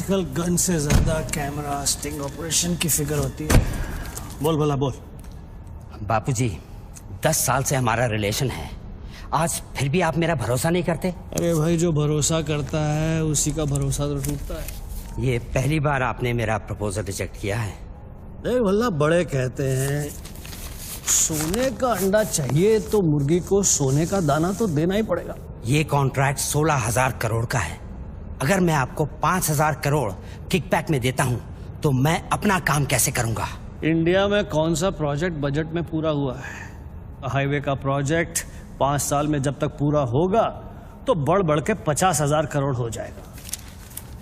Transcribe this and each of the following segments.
आजकल गन से ज्यादा कैमरा स्टिंग ऑपरेशन की फिक्र होती है। बोल भला बोल। बापूजी, 10 साल से हमारा रिलेशन है, आज फिर भी आप मेरा भरोसा नहीं करते? अरे भाई, जो भरोसा करता है उसी का भरोसा तो टूटता है। ये पहली बार आपने मेरा प्रपोजल रिजेक्ट किया है। देख भला, बड़े कहते हैं सोने का अंडा चाहिए तो मुर्गी को सोने का दाना तो देना ही पड़ेगा। ये कॉन्ट्रैक्ट 16,000 करोड़ का है। अगर मैं आपको 5,000 करोड़ किकबैक में देता हूं तो मैं अपना काम कैसे करूंगा? इंडिया में कौन सा प्रोजेक्ट बजट में पूरा हुआ है? हाईवे का प्रोजेक्ट 5 साल में जब तक पूरा होगा तो बढ़ बढ़ के 50,000 करोड़ हो जाएगा।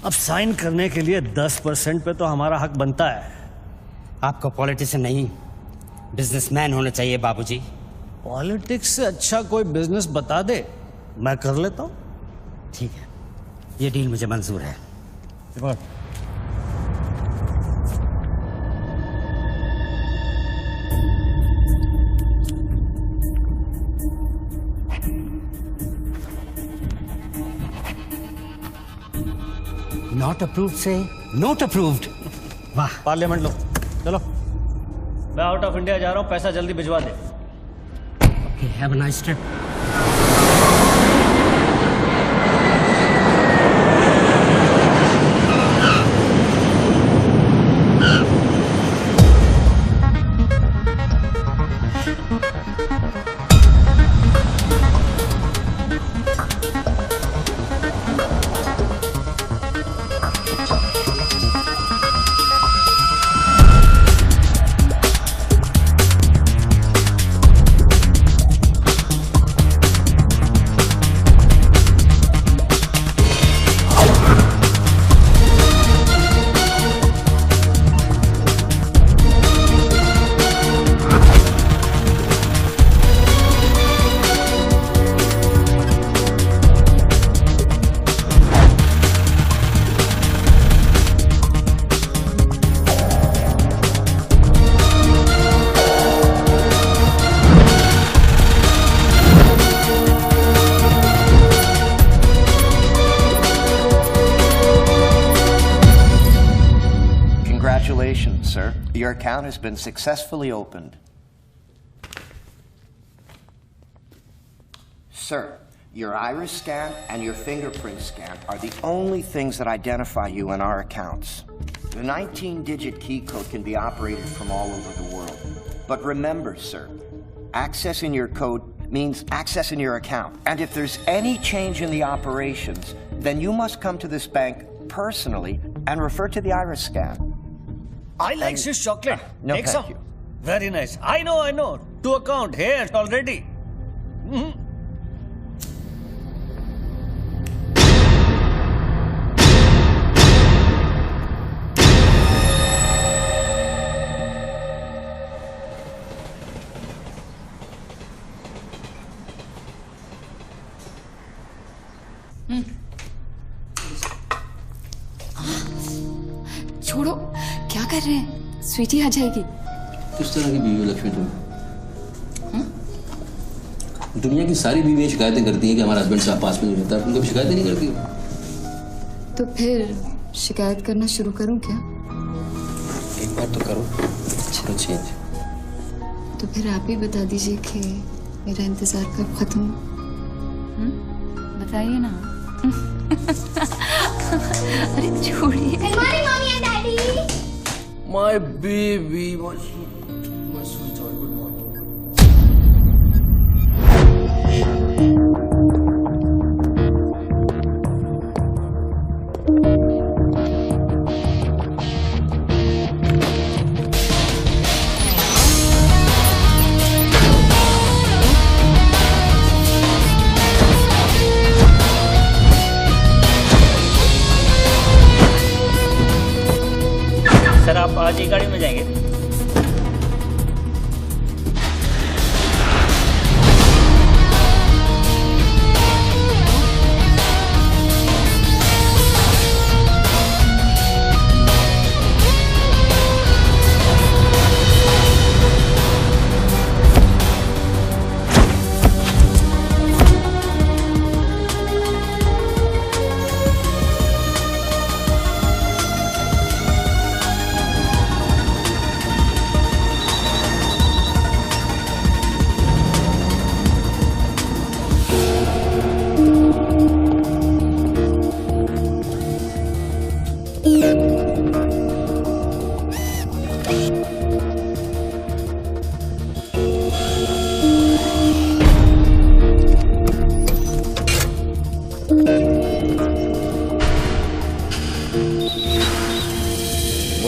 अब साइन करने के लिए 10% पे तो हमारा हक बनता है। आपको पॉलिटिशियन नहीं, बिजनेसमैन होना चाहिए बाबूजी। पॉलिटिक्स से अच्छा कोई बिजनेस बता दे, मैं कर लेता हूँ। ठीक है, ये डील मुझे मंजूर है। नॉट अप्रूव्ड से नॉट अप्रूव्ड। वाह। पार्लियामेंट लो, चलो। मैं आउट ऑफ इंडिया जा रहा हूँ, पैसा जल्दी भिजवा दे। Have a nice trip. Congratulations, sir. Your account has been successfully opened. Sir, your iris scan and your fingerprint scan are the only things that identify you in our accounts. The 19-digit key code can be operated from all over the world. But remember, sir, accessing your code means accessing your account. And if there's any change in the operations, then you must come to this bank personally and refer to the iris scan. I like Swiss chocolate. No, Take thank some. you. Very nice. I know. To account here already. छोड़ो, क्या कर रहे हैं? स्वीटी आ जाएगी। किस तरह की बीवी हो लक्ष्मी तुम? दुनिया की सारी बीवियां शिकायतें करती हैं कि हमारा हस्बैंड साहब पास में नहीं रहता, तुम कभी शिकायतें नहीं करती हो? तो फिर शिकायत करना शुरू करूं क्या? एक बार तो करो, चलो चेंज। तो फिर आप ही बता दीजिए कि मेरा इंतजार कब खत्म हो? बताइए ना। अरे छोड़िए। हमारी mummy and daddy. My baby, my sweetheart, good morning. Sir, आप आज ही गाड़ी में जाएंगे?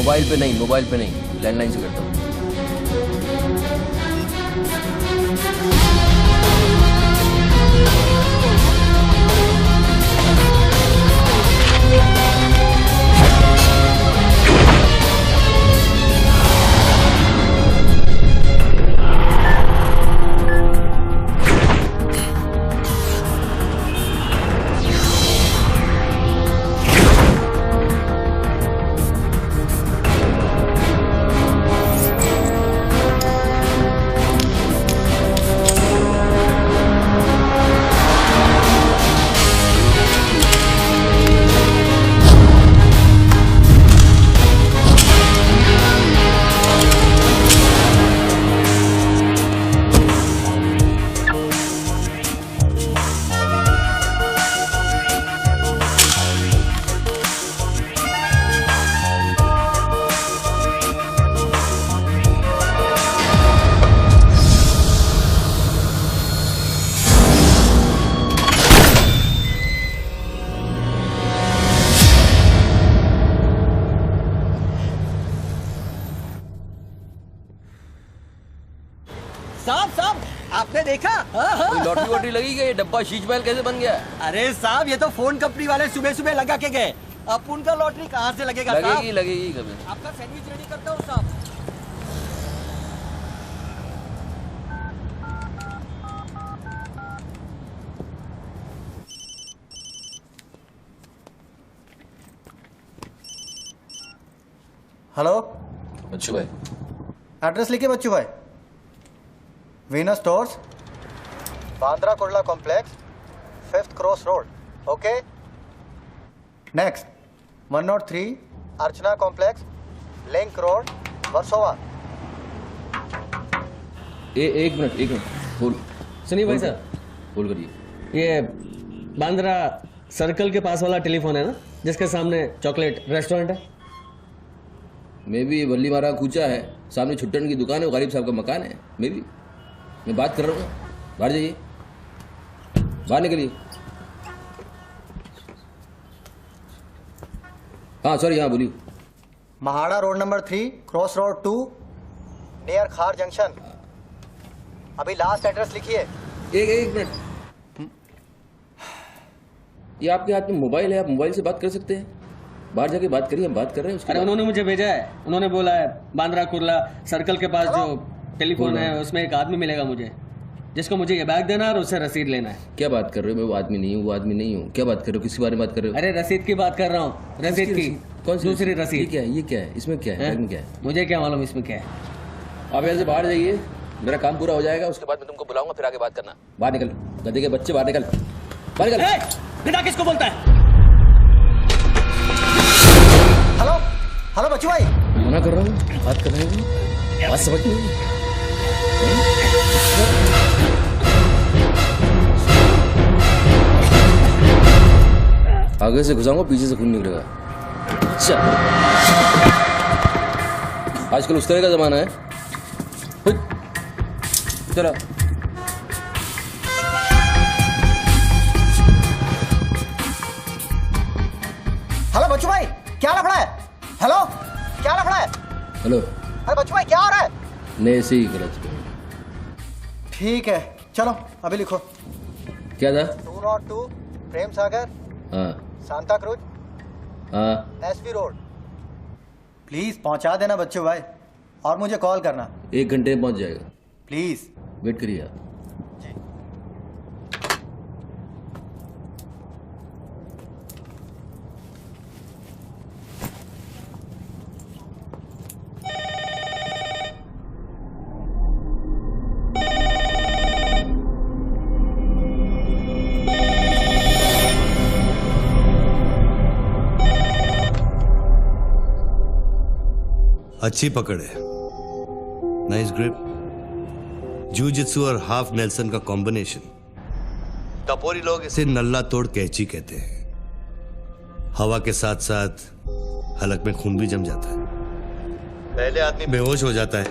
मोबाइल पे नहीं, लैंडलाइन से करता हूँ। साहब आपने देखा? कोई लॉटरी वॉटरी लगी क्या? ये डब्बा शीश महल कैसे बन गया? अरे साहब ये तो फोन कंपनी वाले सुबह सुबह लगा के गए। अब उनका लॉटरी कहाँ से लगेगा? लगेगी कभी। आपका सैंडविच रेडी करता हूँ साहब। हेलो, बच्चू भाई, एड्रेस लिखिए बच्चू भाई। Venus stores, Bandra Kurla complex, 5th cross road. Okay. Next 103 अर्चना कॉम्प्लेक्स, लिंक रोड, वर्सोवा। एक मिनट होल्ड। सुनिए भाई साहब, होल्ड करिए। ये बांद्रा सर्कल के पास वाला टेलीफोन है ना, जिसके सामने चॉकलेट रेस्टोरेंट है? मे भी वल्ली मारा कूचा है, सामने छुट्टन की दुकान है, वो गरीब साहब का मकान है। मे भी मैं बात कर रहा हूँ, बाहर जाइए, बाहर निकलिए। हाँ सॉरी, हाँ बोलिए। MHADA road number 3 cross road 2 near खार जंक्शन। अभी लास्ट एड्रेस लिखिए। एक मिनट, ये आपके हाथ में मोबाइल है, आप मोबाइल से बात कर सकते हैं। बाहर जाके बात करिए, हम बात कर रहे हैं उसके अरे बाद। उन्होंने मुझे भेजा है, उन्होंने बोला है बांद्रा कुर्ला सर्कल के पास जो टेलीफोन है उसमें एक आदमी मिलेगा मुझे, जिसको मुझे ये बैग देना है और उससे रसीद लेना है। क्या बात कर रहे हो? मैं वो आदमी नहीं हूँ। क्या बात कर रहे हो? किसके बारे में बात कर रहे हो? अरे रसीद की बात कर रहा हूँ, रसीद की। कौन सी दूसरी ये रसीद। क्या है? इसमें क्या है? बैग में क्या है? मुझे क्या मालूम इसमें क्या है। आप यहाँ से बाहर जाइए, मेरा काम पूरा हो जाएगा, उसके बाद मैं तुमको बुलाऊंगा, फिर आगे बात करना। बाहर निकल, गधे के बच्चे, बाहर निकल, बाहर निकल। बिना किसको बोलता है? हेलो हेलो बच्चू भाई। मना कर रहा हूँ, बात कर रहे हैं, बात समझ नहीं। आगे से घुसाऊंगा, पीछे से खून निकलेगा। अच्छा, आजकल उस तरह का जमाना है। चलो हेलो बच्चू भाई, क्या लफड़ा है? हेलो, क्या लफड़ा है? हेलो, अरे बच्चू भाई क्या हो रहा है? नहीं ऐसे ही गलत। ठीक है चलो अभी लिखो। क्या था? 202 प्रेम सागर, हाँ सांता क्रूज, हाँ, एसवी रोड। प्लीज पहुंचा देना बच्चू भाई, और मुझे कॉल करना 1 घंटे में पहुंच जाएगा। प्लीज। वेट करिए आप। अच्छी पकड़ है, नाइस ग्रिप। जूजित्सु और हाफ नेल्सन का कॉम्बिनेशन। टपोरी लोग इसे नल्ला तोड़ कैची कहते हैं। हवा के साथ साथ हलक में खून भी जम जाता है। पहले आदमी बेहोश हो जाता है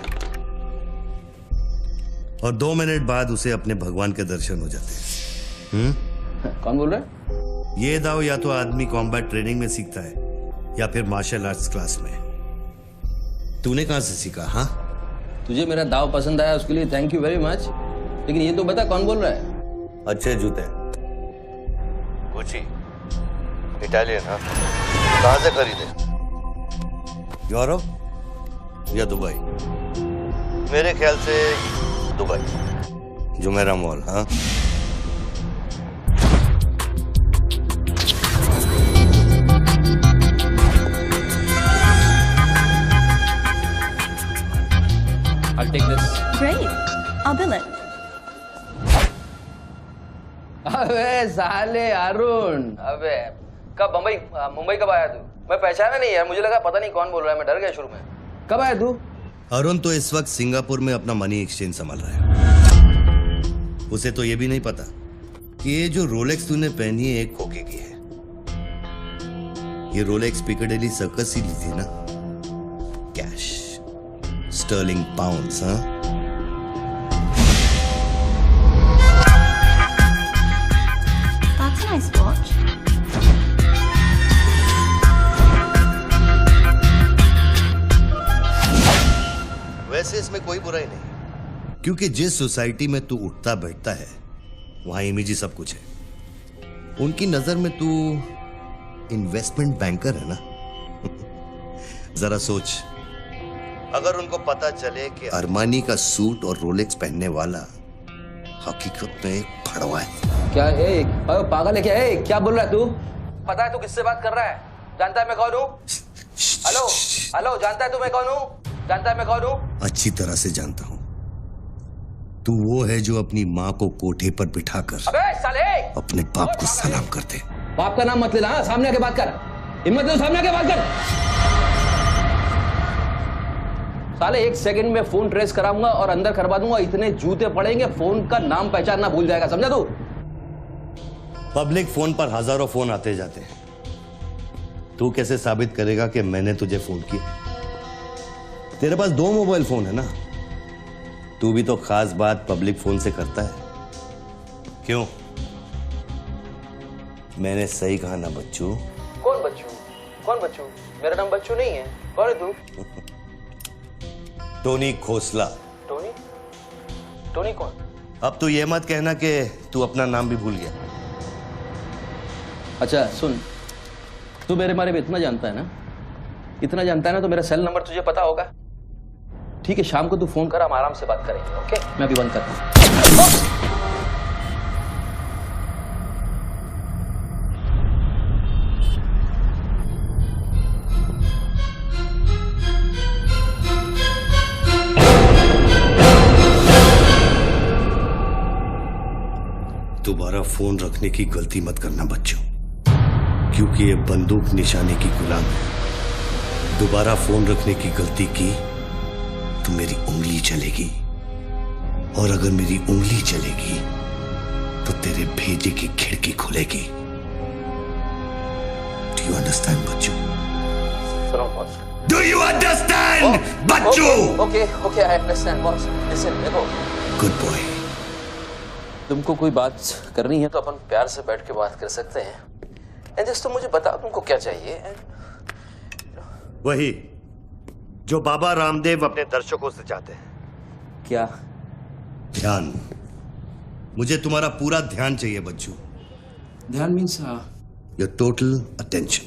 और 2 मिनट बाद उसे अपने भगवान के दर्शन हो जाते हैं। कौन बोल रहा है? ये दाव या तो आदमी कॉम्बैट ट्रेनिंग में सीखता है या फिर मार्शल आर्ट्स क्लास में। तूने कहां से सीखा? हाँ, तुझे मेरा दाव पसंद आया उसके लिए थैंक यू वेरी मच, लेकिन ये तो बता कौन बोल रहा है? अच्छे जूते, गुची, इटालियन। हाँ, कहां से खरीदे? यूरोप या दुबई? मेरे ख्याल से दुबई, जुमेरा मॉल। हाँ, I'll take this. Great. I'll bill it. अबे साले अरुण, अबे कब मुंबई कब आया तू? मैं पहचाना नहीं यार, मुझे लगा पता नहीं कौन बोल रहा है, मैं डर गया शुरू में। कब आया तू? अरुण तो इस वक्त सिंगापुर में अपना मनी एक्सचेंज संभाल रहा है। उसे तो ये भी नहीं पता कि ये जो रोलेक्स तूने पहनी है एक खोखे की है। ये रोलेक्स पिकाडेली सर्कस ही ली थी ना, कैश, स्टर्लिंग पाउंड्स। हाँ, That's a nice watch. वैसे इसमें कोई बुराई नहीं, क्योंकि जिस सोसाइटी में तू उठता बैठता है वहां इमेज ही सब कुछ है। उनकी नजर में तू इन्वेस्टमेंट बैंकर है ना। जरा सोच, अगर उनको पता चले कि अरमानी का सूट और रोलेक्स पहनने वाला हकीकत में एक फड़वा है। क्या पागल है क्या? क्या बोल रहा है तू? पता है तू किससे बात कर रहा है? जानता है मैं कौन हूँ? हेलो हेलो, जानता है तू मैं कौन हूँ? जानता है मैं कौन हूँ? अच्छी तरह से जानता हूं। तू वो है जो अपनी माँ को कोठे पर बिठाकर अबे साले अपने बाप को सलाम करते। बाप का नाम मत लेना, सामने आके बात कर। हिम्मत है तो सामने आके बात कर। साले 1 सेकंड में फोन ट्रेस कराऊंगा और अंदर करवा दूंगा, इतने जूते पड़ेंगे फोन का नाम पहचानना भूल जाएगा, समझा तू? पब्लिक फोन पर हजारों फोन आते जाते हैं। तू कैसे साबित करेगा कि मैंने तुझे फोन किया? तेरे पास 2 मोबाइल फोन है ना। तू भी तो खास बात पब्लिक फोन से करता है, क्यों? मैंने सही कहा ना बच्चू? कौन बच्चू? कौन बच्चू? मेरा नाम बच्चू नहीं है। कौन है तू? टोनी खोसला। टोनी? टोनी कौन? अब तू ये मत कहना कि तू अपना नाम भी भूल गया। अच्छा सुन, तू मेरे बारे में इतना जानता है ना, इतना जानता है ना, तो मेरा सेल नंबर तुझे पता होगा। ठीक है, शाम को तू फोन कर, हम आराम से बात करेंगे। ओके, मैं अभी बंद करता हूं। दोबारा फोन रखने की गलती मत करना बच्चों, क्योंकि ये बंदूक निशाने की गुलाम है। दोबारा फोन रखने की गलती की तो मेरी उंगली चलेगी, और अगर मेरी उंगली चलेगी तो तेरे भेजे की खिड़की खुलेगी। Do you understand Bachchu? Do you understand Bachchu? Okay okay, I understand boss. Listen, देखो, गुड बॉय। तुमको कोई बात करनी है तो अपन प्यार से बैठ के बात कर सकते हैं। एंड जस्ट तुम मुझे बताओ तुमको क्या चाहिए। वही जो बाबा रामदेव अपने दर्शकों से चाहते हैं। क्या? ध्यान। मुझे तुम्हारा पूरा ध्यान चाहिए बच्चू। ध्यान मीन्स योर टोटल अटेंशन।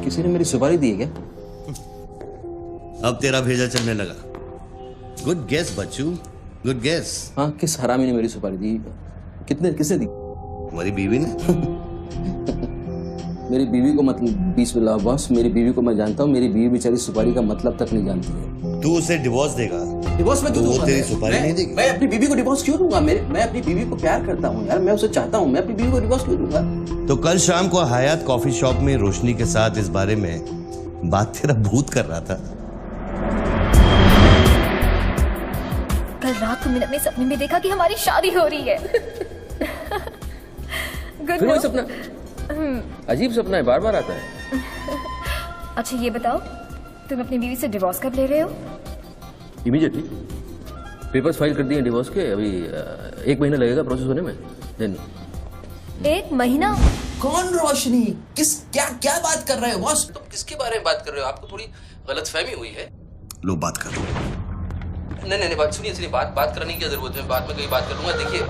किसी ने मेरी सुपारी दी है क्या? अब तेरा भेजा चलने लगा। गुड गेस बच्चू, गुड गेस। हाँ, किस हरामी ने मेरी सुपारी दी? किसने दी? तुम्हारी बीवी ने। मेरी बीवी को मतलब 20 बॉस, मेरी बीवी को मैं जानता हूँ। मेरी बीवी बेचारी सुपारी का मतलब तक नहीं जानती है। तू उसे डिवोर्स देगा? डिवोर्स में क्यों दूंगा? तेरी सुपारी नहीं देगी? मैं अपनी बीवी को डिवोर्स क्यों दूंगा? मैं अपनी बीवी को प्यार करता हूँ यार, मैं उसे चाहता हूँ। मैं अपनी बीवी को डिवोर्स क्यों दूंगा? तो कल शाम को हयात कॉफी शॉप में रोशनी के साथ इस बारे में बात तेरा भूत कर रहा था। कल रात को मैंने अपने सपने में देखा कि हमारी शादी हो रही है। फिर वही सपना? अजीब सपना है, बार बार आता है। अच्छा ये बताओ, तुम अपनी बीवी से डिवोर्स कब ले रहे हो? इमीडिएटली। पेपर्स फाइल कर दिए डिवोर्स के, अभी 1 महीना लगेगा प्रोसेस होने में। देन 1 महीना? कौन रोशनी? क्या क्या बात कर रहे हो बॉस? तुम किसके बारे में बात कर रहे हो? आपको थोड़ी गलतफहमी हुई है। लो बात कर। नहीं बात सुनिए, बात करने की क्या जरूरत है? बाद में कहीं बात कर लूंगा। देखिए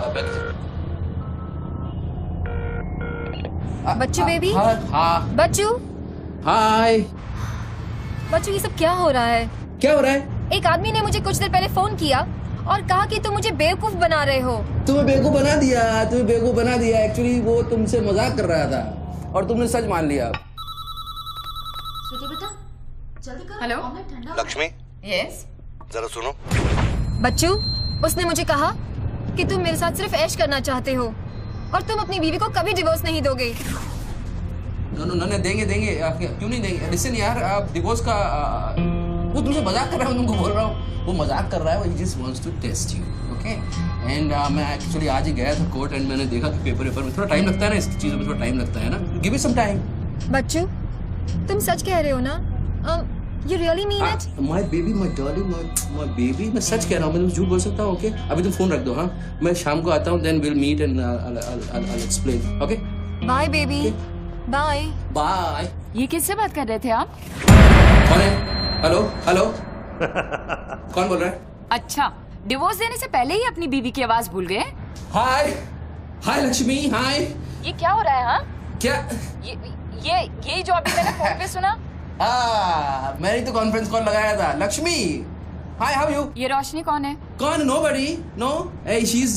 बच्चू बेबी। हाँ बच्चू। हाय। बच्चू ये सब क्या हो रहा है? क्या हो रहा है? एक आदमी ने मुझे कुछ देर पहले फोन किया और कहा कि तुम मुझे बेवकूफ बना रहे हो। तुम्हें बेवकूफ बना दिया। एक्चुअली वो तुमसे मजाक कर रहा था और तुमने सच मान लिया। बेटा जल्दी करो। Hello Lakshmi, yes. जरा सुनो। बच्चू, उसने मुझे कहा कि तुम मेरे साथ सिर्फ ऐश करना चाहते हो और तुम अपनी बीवी को कभी डिवोर्स नहीं दोगे। नहीं देंगे। क्यों नहीं देंगे? लिसन यार, डिवोर्स का वो तुमसे मजाक कर रहा है। मैं तुमको बोल रहा हूँ वो मजाक कर रहा है। He just wants to test you, okay? And मैं एक्चुअली आज ही गया था कोर्ट एंड मैंने देखा कि पेपर में थोड़ा टाइम लगता है ना, इस चीजों में थोड़ा टाइम लगता है ना। Give me some time. बच्चू, तुम सच कह रहे हो ना? You really mean it? My baby, my darling, my baby, मैं सच कह रहा हूँ। मैं झूठ बोल सकता हूँ? ओके, अभी तुम फोन रख दो। हाँ, मैं शाम को आता हूँ। Then we'll meet and I'll explain. Okay? Bye baby. Bye. Bye. ये किससे बात कर रहे थे आप? कौन है? हेलो कौन बोल रहा है? अच्छा, डिवोर्स देने से पहले ही अपनी बीवी की आवाज भूल गए? हाय लक्ष्मी, हाय। ये क्या हो रहा है? हाँ, क्या ये जो अभी मैंने फोन पे सुना। मैंने तो कॉन्फ्रेंस कॉल लगाया था। Lakshmi, hi, how you? ये रोशनी कौन है? कौन? Nobody, no. She is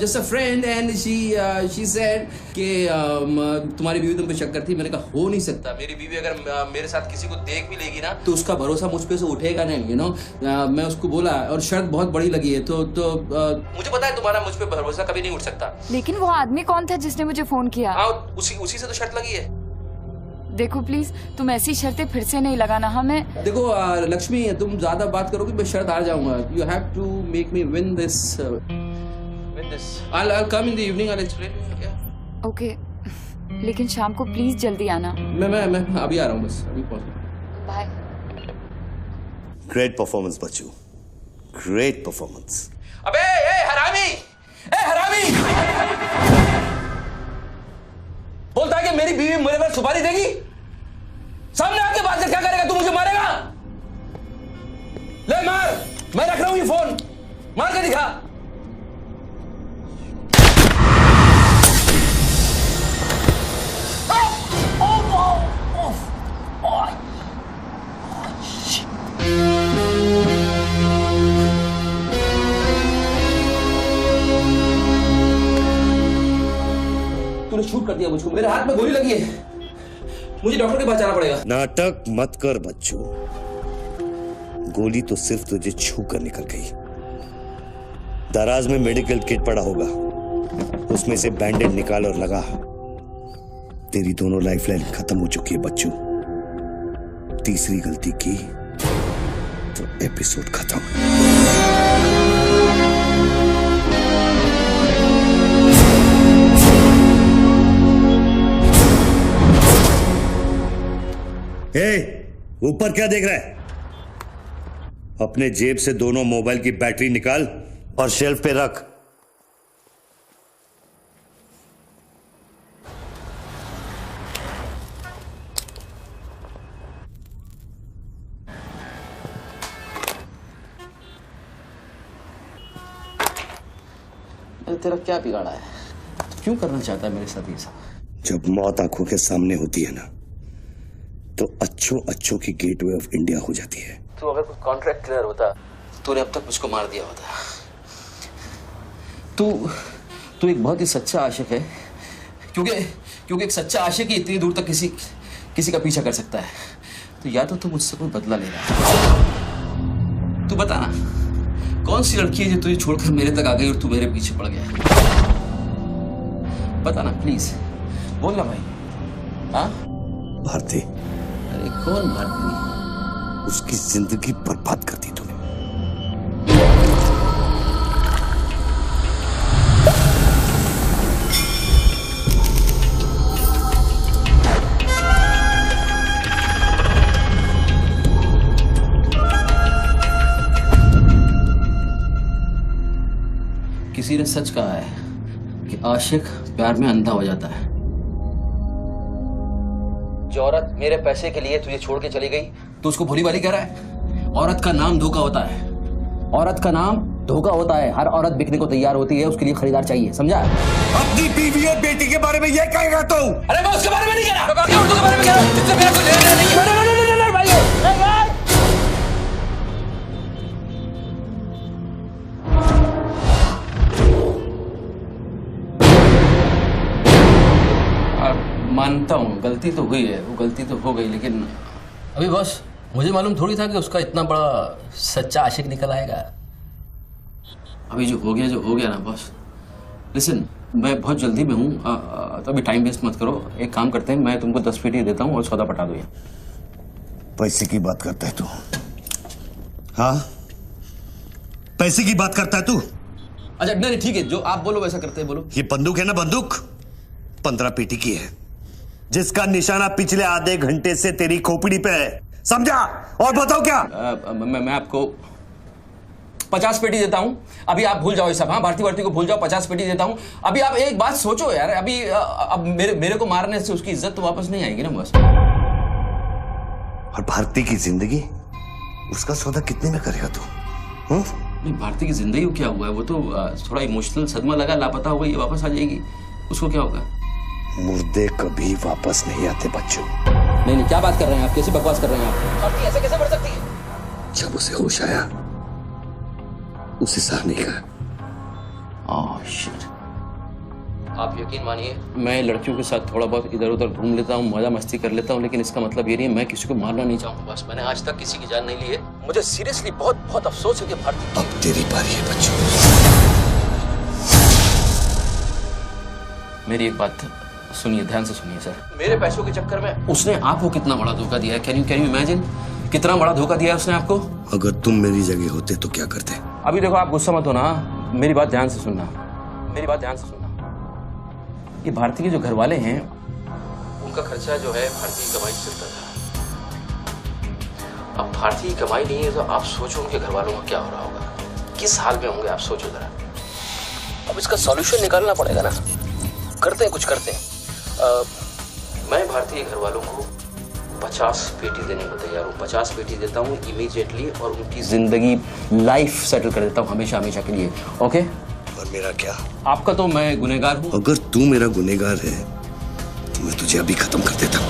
just a friend and she said कि तुम्हारी बीवी तुम पे शक करती। मैंने कहा हो नहीं सकता। मेरी बीवी अगर मेरे साथ किसी को देख भी लेगी ना तो उसका भरोसा मुझ पे से उठेगा नहीं, यू नो। मैं उसको बोला और शर्त बहुत बड़ी लगी है। तो मुझे पता है तुम्हारा मुझ पे भरोसा कभी नहीं उठ सकता। लेकिन वो आदमी कौन था जिसने मुझे फोन किया? उसी से तो शर्त लगी है। देखो प्लीज, तुम ऐसी शर्तें फिर से नहीं लगाना। हमें देखो लक्ष्मी, तुम ज्यादा बात करोगे मैं शर्त हार जाऊंगा। You have to make me win this. I'll come in the evening. I'll explain. Yeah. Okay, लेकिन शाम को प्लीज जल्दी आना। मैं अभी आ रहा हूँ, बस अभी पहुंच। बाय। ग्रेट परफॉर्मेंस बच्चू, ग्रेट परफॉर्मेंस। अबे हरामी, बोलता है कि मेरी बीवी मेरे पर सुपारी देगी। सामने आके बात कर, क्या करेगा? तू मुझे मारेगा? ले मार। मैं रख रहा हूं ये फोन, मार के दिखा। तूने शूट कर दिया मुझको। मेरे हाथ में गोली लगी है। मुझे डॉक्टर के पास जाना पड़ेगा। नाटक मत कर बच्चू। गोली तो सिर्फ तुझे छू कर निकल गई। दराज में मेडिकल किट पड़ा होगा, उसमें से बैंडेड निकाल और लगा। तेरी दोनों लाइफलाइन खत्म हो चुकी है बच्चू। तीसरी गलती की तो एपिसोड खत्म। ऊपर क्या देख रहा है? अपने जेब से दोनों मोबाइल की बैटरी निकाल और शेल्फ पे रख। तेरा क्या बिगाड़ा है? क्यों करना चाहता है मेरे साथ ये सब? जब मौत आंखों के सामने होती है ना तो अच्छों की गेटवे ऑफ इंडिया हो जाती है। तो अगर कुछ कॉन्ट्रैक्ट क्लियर होता तूने अब तक मुझको मार दिया होता। तू एक बहुत ही सच्चा आशिक है, क्योंकि एक सच्चा आशिक ही इतनी दूर तक किसी का पीछा कर सकता है। तो या तो तू मुझसे कोई बदला ले रहा है। तू बता ना, कौन सी लड़की है जो तुझे छोड़कर मेरे तक आ गई और तू मेरे पीछे पड़ गया? बता ना प्लीज, बोल ना भाई। हाँ, भारती। अरे कौन भारती? उसकी जिंदगी बर्बाद कर दी तूने। किसी ने सच कहा है कि आशिक प्यार में अंधा हो जाता है। जो औरत मेरे पैसे के लिए तुझे छोड़ के चली गई तो उसको भोली भाली कह रहा है। औरत का नाम धोखा होता है। औरत का नाम धोखा होता है। हर औरत बिकने को तैयार होती है, उसके लिए खरीदार चाहिए, समझा? अपनी बीवी और बेटी के बारे में ये कहेगा तू? अरे मैं उसके बारे में नहीं कह रहा, मैं उर्दू के बारे में कह रहा हूं, जिससे मेरा कोई लेना नहीं है। मानता हूँ गलती तो हुई है, वो गलती तो हो गई, लेकिन अभी बस मुझे मालूम थोड़ी था कि उसका इतना बड़ा सच्चा आशिक निकल आएगा। अभी जो हो गया ना बॉस। लिसन, मैं बहुत जल्दी में हूँ, तो अभी टाइम वेस्ट मत करो। एक काम करते हैं, मैं तुमको 10 पेटी देता हूँ और सौदा पटा दो। पैसे की बात करता है तू? हाँ, पैसे की बात करता है तू? अच्छा नहीं ठीक है, जो आप बोलो वैसा करते हैं, बोलो। ये बंदूक है ना, बंदूक 15 पेटी की है, जिसका निशाना पिछले आधे घंटे से तेरी खोपड़ी पे है, समझा? और बताओ क्या? मैं आपको 50 पेटी देता हूं। अभी आप भूल जाओ ये सब। हाँ, भारती को भूल जाओ, 50 पेटी देता हूं। अभी आप एक बात सोचो यार, अभी अब मेरे को मारने से उसकी इज्जत तो वापस नहीं आएगी ना बस। और भारती की जिंदगी, उसका सौदा कितने में करेगा तू? नहीं, भारती की जिंदगी को क्या हुआ है? वो तो थोड़ा इमोशनल सदमा लगा, लापता हो गई, वापस आ जाएगी। उसको क्या होगा? मुर्दे कभी वापस नहीं आते बच्चों। नहीं, क्या बात कर रहे हैं आप? कैसी बकवास कर रहे हैं आप? भारती ऐसे कैसे बढ़ सकती है? जब उसे होश आया, उसे सहने का। शिट। आप यकीन मानिए, मैं लड़कियों के साथ थोड़ा बहुत इधर उधर घूम लेता हूँ, मजा मस्ती कर लेता हूँ, लेकिन इसका मतलब ये नहीं है मैं किसी को मारना नहीं चाहूँगा। बस मैंने आज तक किसी की जान नहीं ली है। मुझे सीरियसली बहुत बहुत अफसोस है कि भारती। अब तेरी बारी है बच्चों। मेरी एक बात सुनिए, ध्यान से सुनिए सर। मेरे पैसों के चक्कर में उसने आपको कितना बड़ा धोखा दिया है? Can you imagine? कितना बड़ा धोखा दिया है उसने आपको? अगर तुम मेरी जगह होते तो क्या करते? अभी देखो, आप गुस्सा मत होना, मेरी बात ध्यान से सुनना, मेरी बात ध्यान से सुनना। ये भारती के जो घर वाले हैं, उनका खर्चा जो है भारती की कमाई से चलता था। अब भारती की कमाई नहीं है तो आप सोचो उनके घर वालों का क्या हो रहा होगा, किस हाल में होंगे, आप सोचो जरा। अब इसका सॉल्यूशन निकालना पड़ेगा ना। करते हैं, कुछ करते हैं। मैं भारतीय घर वालों को 50 पेटी देने को तैयार हूँ। 50 पेटी देता हूँ इमीडिएटली, और उनकी जिंदगी, लाइफ सेटल कर देता हूँ हमेशा हमेशा के लिए। ओके? और मेरा क्या? आपका तो मैं गुनहगार हूँ। अगर तू मेरा गुनहगार है तो मैं तुझे अभी खत्म कर देता हूँ।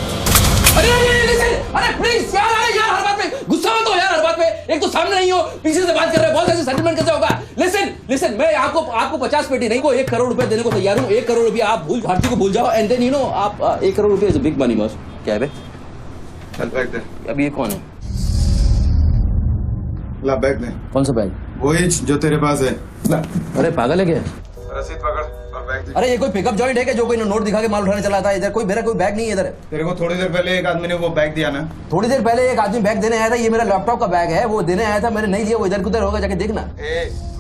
अरे प्लीज यार, हर बात में गुस्सा मत हो यार, हर बात में। एक तो सामने नहीं हो, पीछे से बात कर रहे हो, बहुत ऐसे सेटलमेंट कैसे होगा? लिसन, मैं आपको 50 पेटी नहीं, वो 1 करोड़ रुपए देने को तैयार हूँ। 1 करोड़ रुपया आप भारती को भूल जाओ, एंड देन यू नो, आप 1 करोड़ रुपया is a big money boss. क्या है बे? चल बैग दे। अब ये कौन है? ला बैग दे। कौन सा बैग? वही जो तेरे पास है। ला। अरे पागल है क्या? रसीद पकड़ और बैग दे। अरे ये कोई पिकअप जॉइंट है क्या जो कोई नोट दिखा के माल उठाने चला था? इधर मेरा कोई बैग नहीं है इधर। तेरे को थोड़ी देर पहले एक आदमी ने वो बैग दिया ना? थोड़ी देर पहले एक आदमी बैग देने आया था। ये मेरा लैपटॉप का बैग है, वो देने आया था, मैंने नहीं लिया। वो इधर उधर होगा, जाके देखना।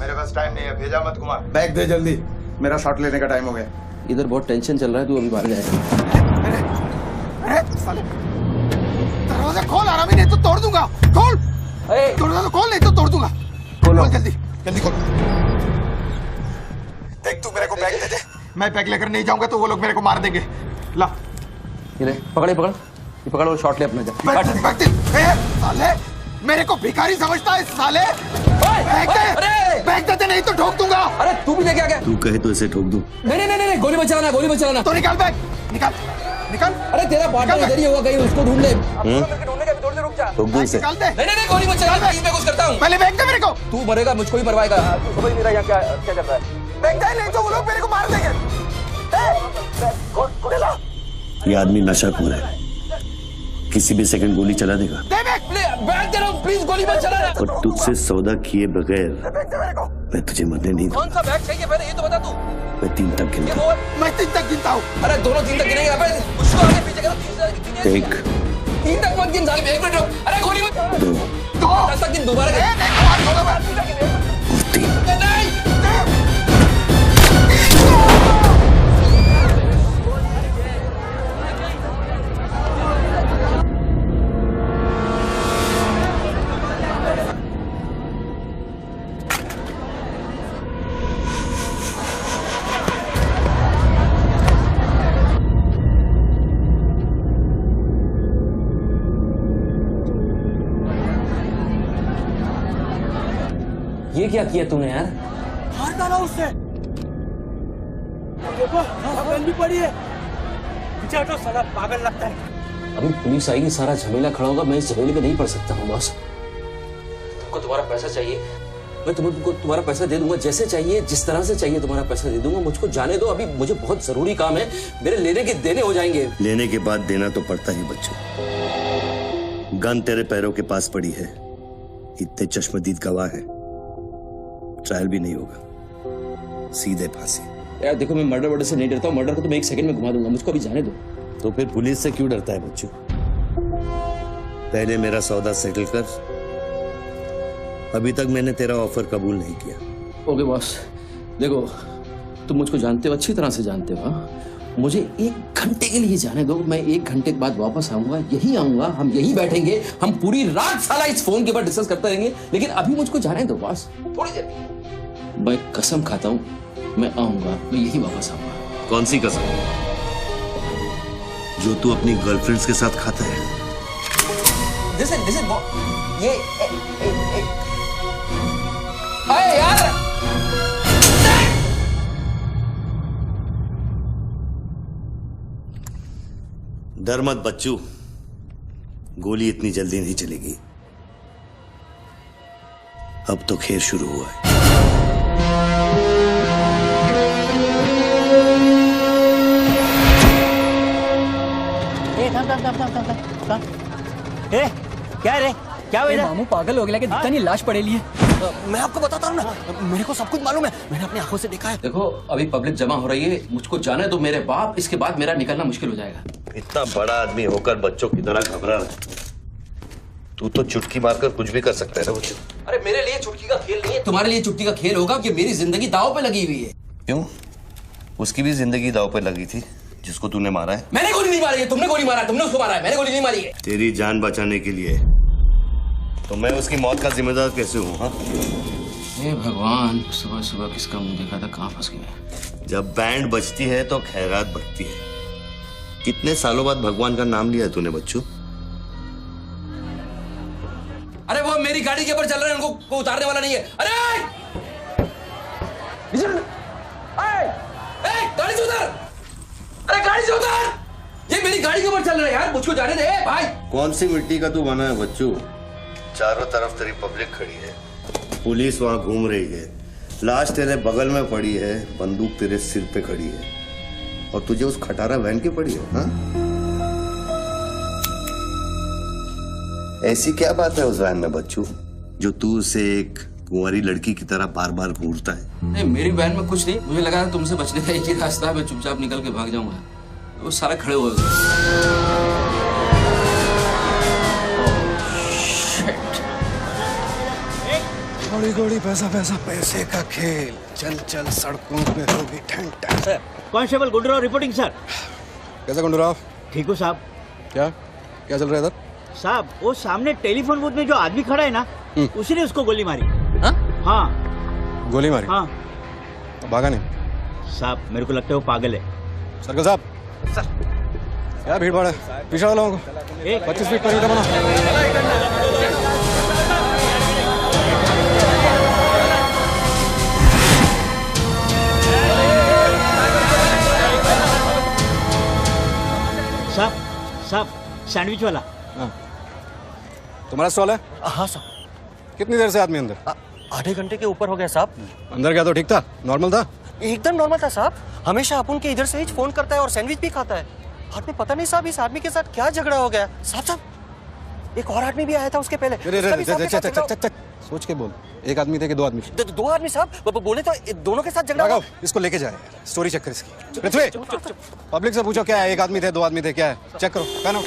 मेरे पास टाइम नहीं है, भेजा मत घुमा। बैग दे जल्दी, मेरा शॉट लेने का टाइम हो गया। इधर बहुत टेंशन चल रहा है, तू अभी भाग जाएगा। दरवाजा खोल, आराम, नहीं तो तोड़ दूंगा। खोल दरवाजा, खोल नहीं तो तोड़ दूंगा। खोल जल्दी जल्दी खोल। देख, तू मेरे को बैग दे दे, मैं बैग लेकर नहीं जाऊंगा तो वो लोग मेरे को मार देंगे। ला ये पकड़ और शॉट ले अपना। साले मेरे को भिखारी समझता है साले। बैग दे नहीं तो ठोक दूंगा। अरे तू भी लेके आ गया? तू कहे तो इसे ठोक दूं? नहीं, गोली मत चलाना। तो निकाल बैग, निकाल। अरे तेरा पार्टनर इधर ही होगा कहीं, उसको ढूंढ ले। ढूंढने का भी थोड़ी देर रुक जा। ठोक दूं इसे? निकाल दे। नहीं, गोली मत चला, मैं कुछ करता हूँ। पहले बैग दे मेरे को। तू मरेगा, मुझको ही मरवाएगा। तू समझ नहीं रहा यहाँ क्या चल रहा है? बैग दे, नहीं तो वो लोग मेरे को मार देंगे। ये आदमी नशाखोर है, किसी भी सेकंड गोली चला देगा। बैग दे रहा हूँ, प्लीज गोली मत चलाना। और तुझसे सौदा किए बगैर मैं तुझे मरने नहीं दूंगा। कौन सा बैग चाहिए पहले ये तो बता तू। मैं 3 तक गिनता हूँ। मैं 3 तक गिनता हूँ। अरे दोनों 3 तक गिनेंगे, उसको आगे पीछे करो। 1 3 तक मत गिन साले, 1 मिनट रुक। अरे गोली मत। 2 10 तक गिन, दोबारा गिन। और 3। क्या किया तूने यार? मार डाला उससे। देखो गन भी पड़ी है। पीछे हटो साला पागल लगता है। अभी पुलिस आएगी, सारा झमेला खड़ा होगा, मैं इस झमेले में नहीं पड़ सकता हूँ बॉस। तुमको तुम्हारा पैसा चाहिए, मैं तुमको तुम्हारा पैसा दे दूंगा, जैसे चाहिए जिस तरह से चाहिए तुम्हारा पैसा दे दूंगा। मुझको जाने दो, अभी मुझे बहुत जरूरी काम है, मेरे लेने के देने हो जाएंगे। लेने के बाद देना तो पड़ता ही बच्चों। गन तेरे पैरों के पास पड़ी है, इतने चश्मदीद गवाह है, ट्रायल भी नहीं होगा, सीधे फांसी। यार देखो, मैं मर्डर से नहीं डरता हूँ, मर्डर को तो मैं 1 सेकंड में घुमा दूंगा, मुझको अभी जाने दो। तो फिर पुलिस से क्यों डरता है बच्चों? पहले मेरा सौदा सेटल कर। अभी तक मैंने तेरा ऑफर कबूल नहीं किया। ओके बॉस, देखो तुम मुझको जानते हो, अच्छी तरह से जानते हो। मुझे 1 घंटे के लिए जाने दो, मैं 1 घंटे के बाद वापस आऊंगा, यही आऊंगा, हम यही बैठेंगे, हम पूरी रात साला इस फोन के ऊपर डिस्कस करते रहेंगे, लेकिन अभी मुझको जाने दो बॉस, थोड़ी देर। मैं कसम खाता हूँ, मैं आऊंगा, मैं यही वापस आऊंगा। कौन सी कसम? जो तू अपनी गर्लफ्रेंड्स के साथ खाता है? ये अरे यार, डर मत बच्चू, गोली इतनी जल्दी नहीं चलेगी। अब तो खेल शुरू हुआ है। क्या रे, क्या हुआ? मामू पागल हो गया कि दिखता नहीं, लाश पड़ेली है। मैं आपको बताता हूँ ना, मेरे को सब कुछ मालूम है, मैंने अपनी आंखों से देखा है। देखो अभी पब्लिक जमा हो रही है, मुझको जाने दो मेरे बाप, इसके बाद मेरा निकलना मुश्किल हो जाएगा। इतना बड़ा आदमी होकर बच्चों की तरह घबरा रहा है। तू तो चुटकी मारकर कुछ भी कर सकता है ना बच्चों। अरे मेरे लिए चुटकी का खेल नहीं है, तुम्हारे लिए चुटकी का खेल होगा कि मेरी जिंदगी दांव पे लगी हुई है। क्यों? उसकी भी जिंदगी दांव पे लगी थी जिसको तूने मारा है। मैंने गोली नहीं मारी है, तुमने गोली मारा है, तुमने उसको मारा है, मैंने गोली नहीं मारी है। तेरी जान बचाने के लिए तो मैं उसकी मौत का जिम्मेदार कैसे हूँ? हाँ, हे भगवान, सुबह सुबह किसका मुंह देखा था, कहाँ फंस गए। जब बैंड बजती है तो खैरात बढ़ती है। कितने सालों बाद भगवान का नाम लिया तूने बच्चू? अरे वो मेरी गाड़ी के ऊपर चल रहे हैं, उनको उतारने वाला नहीं है। अरे गाड़ी से उतर, अरे गाड़ी से उतर, ये मेरी गाड़ी के ऊपर चल रहा है यार, मुझको जाने दे भाई। कौन सी मिट्टी का तू बना है बच्चू? चारों तरफ तेरी पब्लिक खड़ी है, पुलिस वहां घूम रही है, लाश तेरे बगल में पड़ी है, बंदूक तेरे सिर पे खड़ी है, और तुझे उस खटारा वैन के पड़ी है। हाँ? ऐसी क्या बात है उस वैन में बच्चू जो तू उसे एक कुंवारी लड़की की तरह बार बार घूरता है? नहीं, मेरी वैन में कुछ नहीं, मुझे लगा तुमसे बचने का एक ही रास्ता है, मैं चुपचाप निकल के भाग जाऊंगा। वो सारे खड़े हुए थोड़ी थोड़ी पैसा पैसा पैसे का खेल, चल चल सड़कों पे होगी ठंड। Constable Gundurao reporting sir. कैसा गुंडूराव? ठीक हो साहब? क्या क्या चल रहा है इधर? साहब वो सामने टेलीफोन बूथ में जो आदमी खड़ा है ना, उसी ने उसको गोली मारी। हाँ गोली मारी? हाँ। तो भागा नहीं? साहब मेरे को लगता है वो पागल है। सर्कल साहब सर, क्या भीड़ भाड़ है, पीछे वालों को 25 फीट पर बना। साहब साहब सैंडविच वाला। तुम्हारा स्टॉल है? हाँ साहब। कितनी देर से आदमी अंदर? आधे घंटे के ऊपर हो गया साहब। अंदर गया तो ठीक था, नॉर्मल था? एकदम नॉर्मल था साहब, हमेशा अपन के इधर से ही फोन करता है और सैंडविच भी खाता है। हाथ में पता नहीं साहब इस आदमी के साथ क्या झगड़ा हो गया। साहब साहब एक और आदमी भी आया था उसके पहले। सोच के बोल, एक आदमी थे कि 2 आदमी? 2 आदमी साहब, बोले तो दोनों के साथ झगड़ा हुआ। इसको लेके जाए, स्टोरी चेक कर इसकी। पृथ्वी, पब्लिक से पूछो क्या है, 1 आदमी थे 2 आदमी थे, क्या है, चेक करो। पहनो।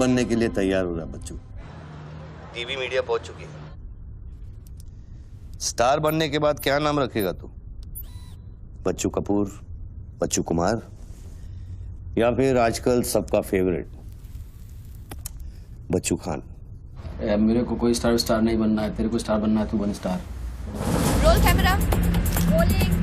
बनने के लिए तैयार हो रहा बच्चू। टीवी मीडिया पहुंच चुकी है। स्टार बनने के बाद क्या नाम रखेगा तू? बच्चू कपूर, बच्चू कुमार, या फिर आजकल सबका फेवरेट बच्चू खान? मेरे को कोई स्टार नहीं बनना है, तेरे को स्टार बनना है, तू बन स्टार। Roll camera, rolling.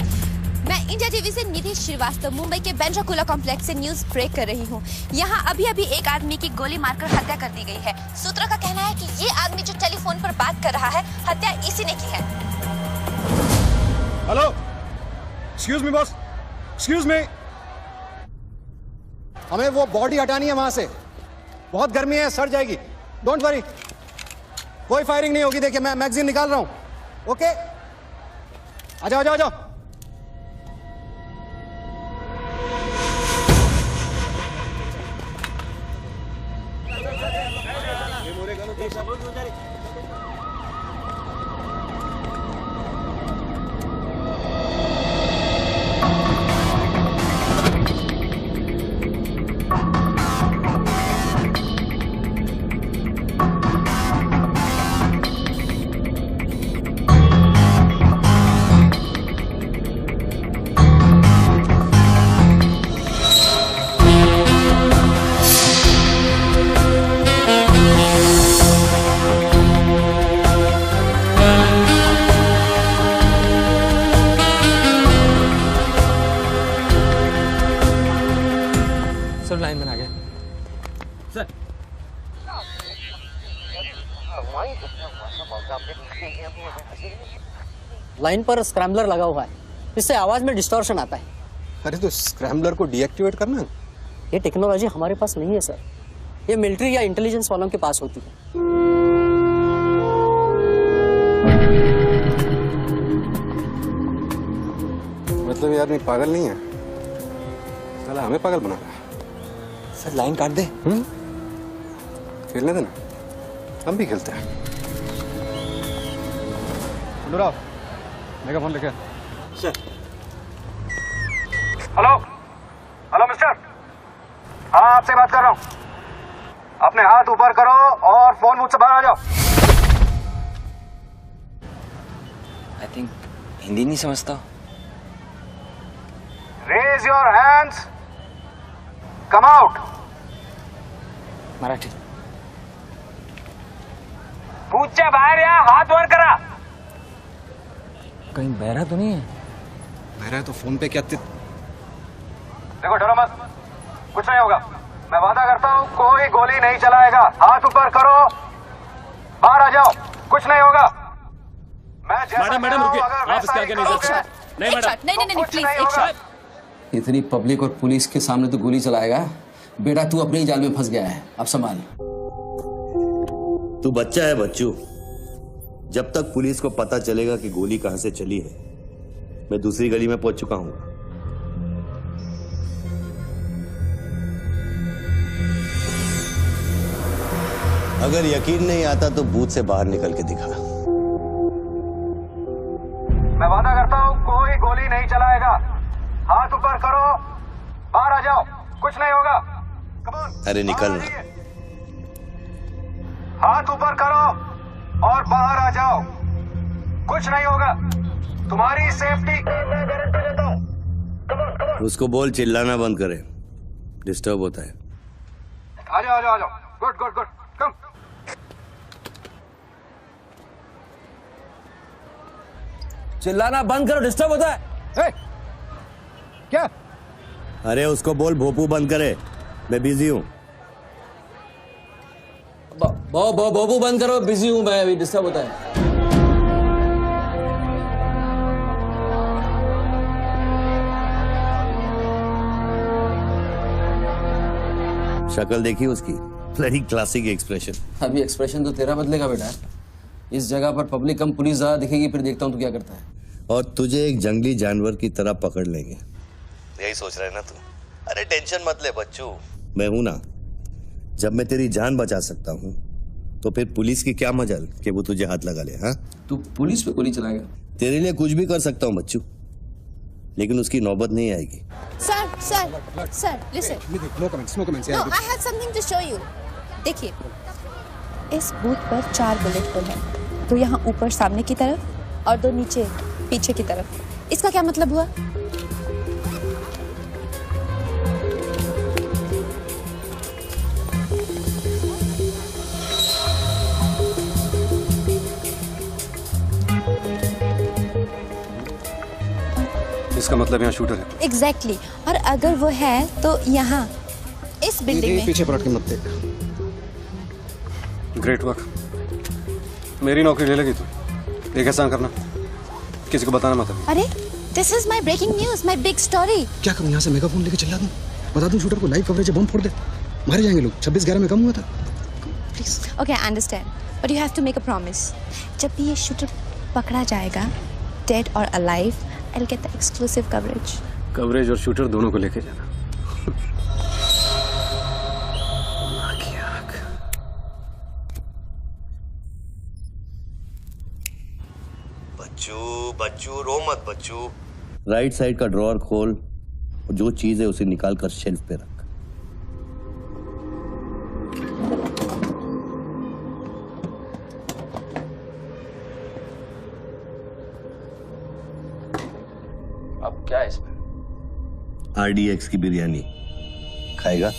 मैं इंडिया टीवी से निधि श्रीवास्तव मुंबई के बेंड्रा कुला कॉम्प्लेक्स से न्यूज ब्रेक कर रही हूँ। यहाँ अभी एक आदमी की गोली मारकर हत्या कर दी गई है। सूत्रों का कहना है कि ये आदमी जो टेलीफोन पर बात कर रहा है, हत्या इसी ने की है। Hello, excuse me boss, excuse me. हमें वो बॉडी हटानी है वहां से, बहुत गर्मी है, सड़ जाएगी। डोंट वरी, कोई फायरिंग नहीं होगी। देखिए मैं मैगजीन निकाल रहा हूं। ओके, आ जाओ, आ जाओ, आ जाओ। सब लाइन बना गए सर। लाइन पर स्क्रैम्बलर लगा हुआ है, इससे आवाज में डिस्टॉर्शन आता है। अरे तो स्क्रैम्बलर को डीएक्टिवेट करना। ये टेक्नोलॉजी हमारे पास नहीं है सर, ये मिलिट्री या इंटेलिजेंस वालों के पास होती है। मतलब ये आदमी पागल नहीं है, साला हमें पागल बना रहा है। सर लाइन काट दे। खेलने देना, हम भी खेलते हैं। राव, मेगा फोन लेके। सर। हेलो, हेलो मिस्टर, हाँ आपसे बात कर रहा हूँ। अपने हाथ ऊपर करो और फोन मुझसे बाहर आ जाओ। आई थिंक हिंदी नहीं समझता। Raise your hands, come out. Marathi. पूछे बाहर या हाथ ऊपर करा। कहीं बहरा तो नहीं है? बहरा है तो फोन पे क्या देखो डरो मत, कुछ नहीं होगा। मैं वादा करता हूँ कोई गोली नहीं चलाएगा। हाथ ऊपर करो, बाहर आ जाओ, कुछ नहीं होगा। मैं मैडम रुकिए, आप इसके आगे नहीं जा सकते। नहीं मैडम, नहीं प्लीज, एक शॉट। इतनी पब्लिक और पुलिस के सामने तो गोली चलाएगा? बेटा तू अपने ही जाल में फंस गया है, अब संभाल। तू बच्चा है बच्चू। जब तक पुलिस को पता चलेगा कि गोली कहां से चली है, मैं दूसरी गली में पहुंच चुका हूं। अगर यकीन नहीं आता तो बूथ से बाहर निकल के दिखा। मैं वादा करता हूँ कोई गोली नहीं चलाएगा। हाथ ऊपर करो, बाहर आ जाओ, कुछ नहीं होगा। अरे निकल ना। हाथ ऊपर करो और बाहर आ जाओ, कुछ नहीं होगा। तुम्हारी सेफ्टी मैं गारंटी देता हूँ। उसको बोल चिल्लाना बंद करे, डिस्टर्ब होता है। आ जाओ, आ जाओ, आ जाओ। गुड गुड गुड, कम। चिल्लाना बंद करो, डिस्टर्ब होता है। hey! क्या? अरे उसको बोल भोपू बंद करे, मैं बिजी हूँ। बोबू बंद करो, बिजी हूँ मैं, अभी डिस्टर्ब होता है। शक्ल देखी उसकी, ब्लडी क्लासिक एक्सप्रेशन। अभी एक्सप्रेशन तो तेरा बदलेगा बेटा। इस जगह पर पब्लिक कम पुलिस ज्यादा दिखेगी, फिर देखता हूँ तू क्या करता है। और तुझे एक जंगली जानवर की तरह पकड़ लेंगे। यही सोच रहा है ना तू? अरे टेंशन मत ले बच्चू, मैं हूं ना। जब मैं तेरी जान बचा सकता हूं तो फिर पुलिस की क्या मजाल कि वो तुझे हाथ लगा ले। हाँ, तू पुलिस पे गोली चलाएगा? तेरे लिए कुछ भी कर सकता हूं बच्चू, लेकिन उसकी नौबत नहीं Sir, listen. No comments, no comments. No, I have something to show you. देखिए, इस बूथ पर 4 बुलेट होल है, 2 यहाँ ऊपर सामने की तरफ और 2 नीचे पीछे की तरफ। इसका क्या मतलब हुआ? इसका मतलब यहाँ शूटर है। एग्जैक्टली और अगर वो है तो यहाँ इस बिल्डिंग में। पीछे पलट के मत देख। Great work. मेरी नौकरी ले लेगी तू। एक एहसान करना, किसी को बताना मत। अरे this is my breaking news, my big story. क्या करूँ, यहाँ से मेगाफोन लेके चिल्ला दूँ, बता दूँ शूटर को लाइव कवरेज है, बम फोड़ दे, मारे जाएंगे लोग। 26/11 में कम हुआ था। Please okay I understand but you have to make a promise. जब भी ये शूटर पकड़ा जाएगा, डेड और alive, I will get the exclusive coverage. Coverage और शूटर दोनों को लेके जाना। बच्चू रो मत बच्चू। राइट साइड का ड्रॉअर खोल और जो चीज है उसे निकाल कर शेल्फ पे रख। अब क्या है इसमें? RDX की बिरयानी खाएगा?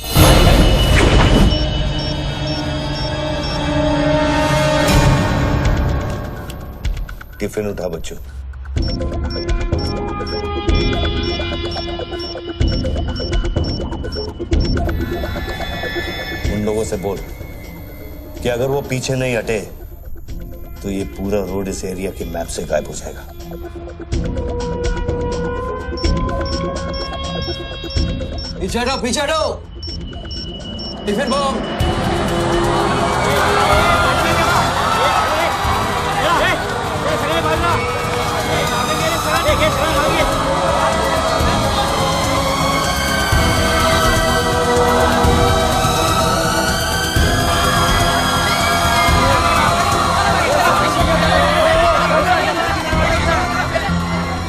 टिफिन उठा बच्चों। उन लोगों से बोल कि अगर वो पीछे नहीं हटे तो ये पूरा रोड इस एरिया के मैप से गायब हो जाएगा। पीछे हटो, पीछे हटो। Tiffin bomb.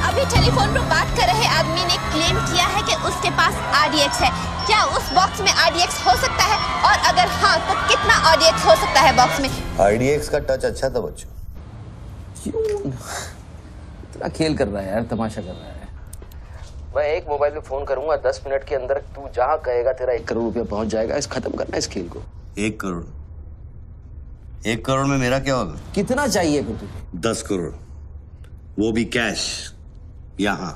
अभी टेलीफोन पर बात कर रहे आदमी ने क्लेम किया है कि उसके पास RDX है। क्या उस बॉक्स में RDX हो सकता है, और अगर हाँ तो कितना RDX हो सकता है बॉक्स में? RDX का टच अच्छा था बच्चों। इतना खेल कर रहा है यार, तमाशा कर रहा है। मैं एक मोबाइल पे फोन करूंगा, 10 मिनट के अंदर तू जहां कहेगा तेरा 1 करोड़ रुपया पहुंच जाएगा। इस खत्म करना है इस खेल को। 1 करोड़? 1 करोड़ में मेरा क्या होगा? कितना चाहिए फिर तुझे? 10 करोड़, वो भी कैश, यहाँ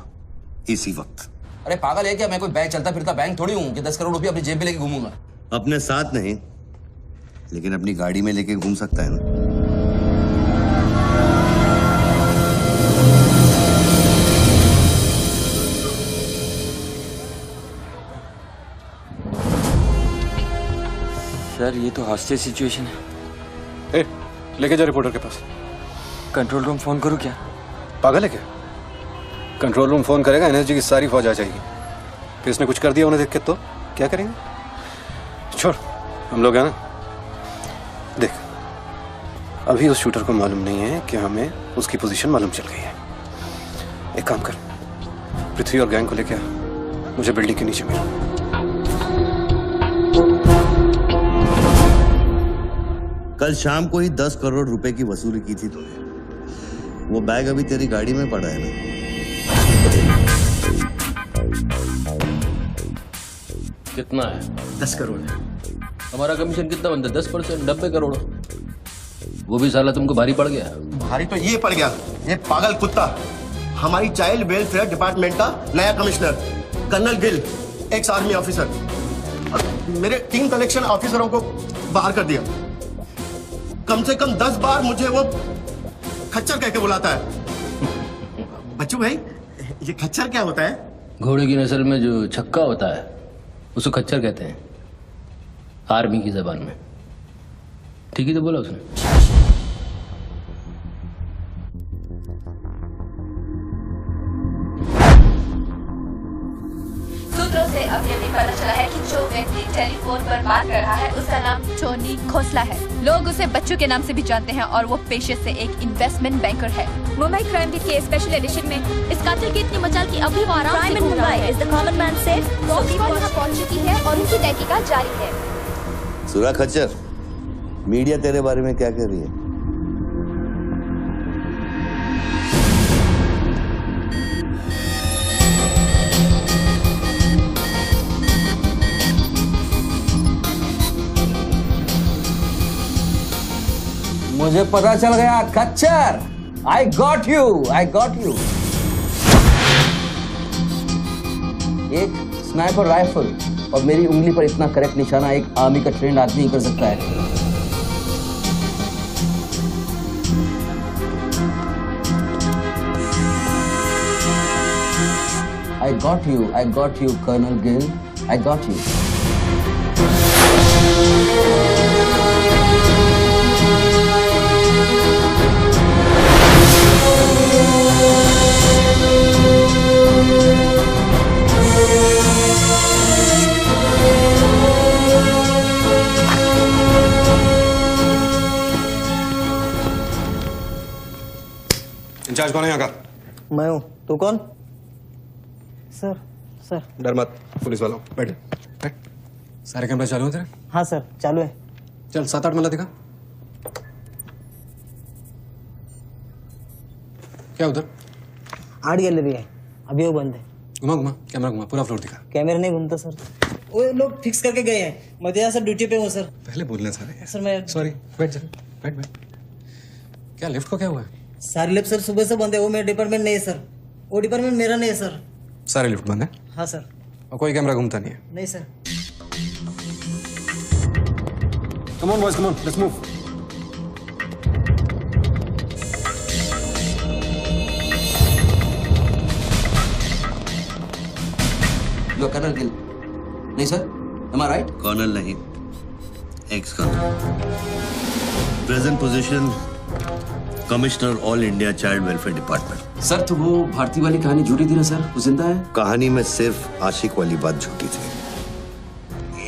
इसी वक्त। अरे पागल है क्या? मैं कोई बैंक चलता फिरता बैंक थोड़ी हूँ कि 10 करोड़ रुपया अपनी जेब में लेके घूमूंगा। अपने साथ नहीं, लेकिन अपनी गाड़ी में लेके घूम सकता है ना। सर ये तो हॉस्टेज सिचुएशन है। ए, लेके जा रिपोर्टर के पास। कंट्रोल रूम फोन करूं क्या? पागल है क्या? कंट्रोल रूम फोन करेगा, एनएसजी की सारी फौज आ जाएगी। फिर इसने कुछ कर दिया उन्हें देख के तो क्या करेंगे? छोड़, हम लोग हैं ना। देख, अभी उस शूटर को मालूम नहीं है कि हमें उसकी पोजीशन मालूम चल गई है। एक काम कर, पृथ्वी और गैंग को लेके आ, मुझे बिल्डिंग के नीचे मिल। कल शाम को ही 10 करोड़ रुपए की वसूली की थी तूने। वो बैग अभी तेरी गाड़ी में पड़ा है ना? कितना है? 10 करोड़ है। हमारा कमीशन कितना बनता है? 10%, 90 करोड़। वो भी साला तुमको भारी पड़ गया। भारी तो ये पड़ गया, ये पागल कुत्ता हमारी चाइल्ड वेलफेयर डिपार्टमेंट का नया commissioner colonel Gill, ex army officer, मेरे 3 कलेक्शन ऑफिसरों को बाहर कर दिया। कम से कम 10 बार मुझे वो खच्चर कह के बुलाता है। बच्चू भाई, ये खच्चर क्या होता है? घोड़े की नस्ल में जो छक्का होता है उसको खच्चर कहते हैं, आर्मी की जबान में। ठीक ही तो बोला उसने। सूत्रों से अभी अभी पता चला है कि जो व्यक्ति टेलीफोन पर बात कर रहा है उसका नाम टोनी खोसला है। लोग उसे बच्चू के नाम से भी जानते हैं और वो पेशे से एक इन्वेस्टमेंट बैंकर है। मुंबई क्राइम बीट के स्पेशल एडिशन में इस कातिल की इतनी मचाल की अभी वो आराम से घूम रहा है। Is the common man safe? Police वहां पहुंच चुकी है और उनकी तहकीकात जारी है। सुरा खच्चर, मीडिया तेरे बारे में क्या कह रही है? मुझे पता चल गया खच्चर। I got you, I got you। एक स्नाइपर राइफल और मेरी उंगली पर इतना करेक्ट निशाना एक आर्मी का ट्रेंड आदमी ही कर सकता है। I got you, Colonel Gill, I got you। Incharge कौन है यहाँ का? मैं हूँ। तू कौन? Sir sir. डर मत, पुलिस वालों बैठ बैठ। सारे कैमरे चालू हैं तेरे? हाँ सर चालू है। चल 7-8 मल्ला दिखा। क्या उधर? आर्ट गैलरी है, अभी वो बंद है। घुमा घुमा कैमरा घुमा, पूरा फ्लोर दिखा। कैमरा नहीं घूमता सर, वो लोग फिक्स करके गए हैं। मैं तो सर ड्यूटी पे हूँ सर। पहले बोलने सारे। सर मैं सॉरी, बैठ जा, बैठ बैठ। क्या लिफ्ट को क्या हुआ है? सारे लिफ्ट सर सुबह से बंद है। वो मेरा डिपार्टमेंट नहीं है सर, वो डिपार्टमेंट मेरा नहीं है सर। सारे लिफ्ट बंद है? हाँ सर। और कोई कैमरा घूमता नहीं है? नहीं sir. Come on boys, come on, let's move. You are colonel Gill? नहीं sir, am I right? Colonel नहीं, ex colonel. Present position commissioner all India child welfare department. Sir तो वो भारती वाली कहानी झूठी थी ना सर, वो जिंदा है? कहानी में सिर्फ आशिक वाली बात झूठी थी।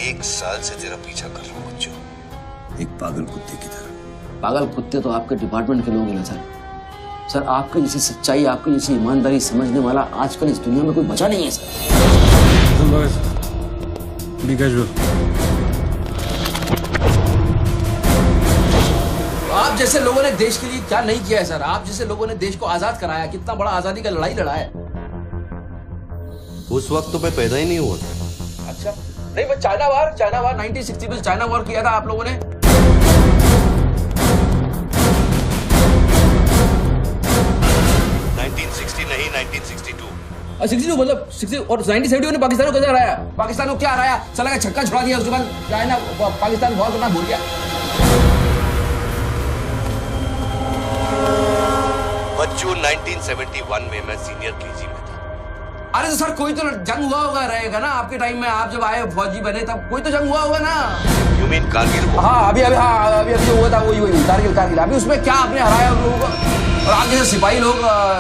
1 साल से तेरा पीछा कर रहा हूँ बच्चों, एक पागल कुत्ते की तरह। पागल कुत्ते तो आपके डिपार्टमेंट के लोग हैं ना सर। सर आपके जैसी सच्चाई, आपके जैसी ईमानदारी समझने वाला आजकल इस दुनिया में कोई बचा नहीं है सर। B casual. आप जैसे लोगों ने देश के लिए क्या नहीं किया है सर। आप जैसे लोगों ने देश को आजाद कराया, कितना बड़ा आजादी का लड़ाई लड़ा है। उस वक्त तो मैं पैदा ही नहीं हुआ था। अच्छा नहीं, मैं चाइना वार 1960 में चाइना वार किया था आप लोगों ने। 1960 नहीं, 1962। 62 मतलब 60 और 1970 ने पाकिस्तान को कैसे हराया? पाकिस्तान को क्या हराया? साला का छक्का छुड़ा दिया, उसके बाद चाइना पाकिस्तान वॉर करना भूल गया। बच्चों 1971 में मैं सीनियर केजी में था। अरे तो सर कोई तो जंग हुआ होगा रहेगा ना आपके टाइम में। आप जब आए फौजी बने तब कोई तो जंग हुआ होगा ना। You mean Kargil? हाँ अभी जो हुआ था वही कारगिल। अभी उसमें क्या आपने हराया उन लोगों को? और आप जैसे सिपाही लोग,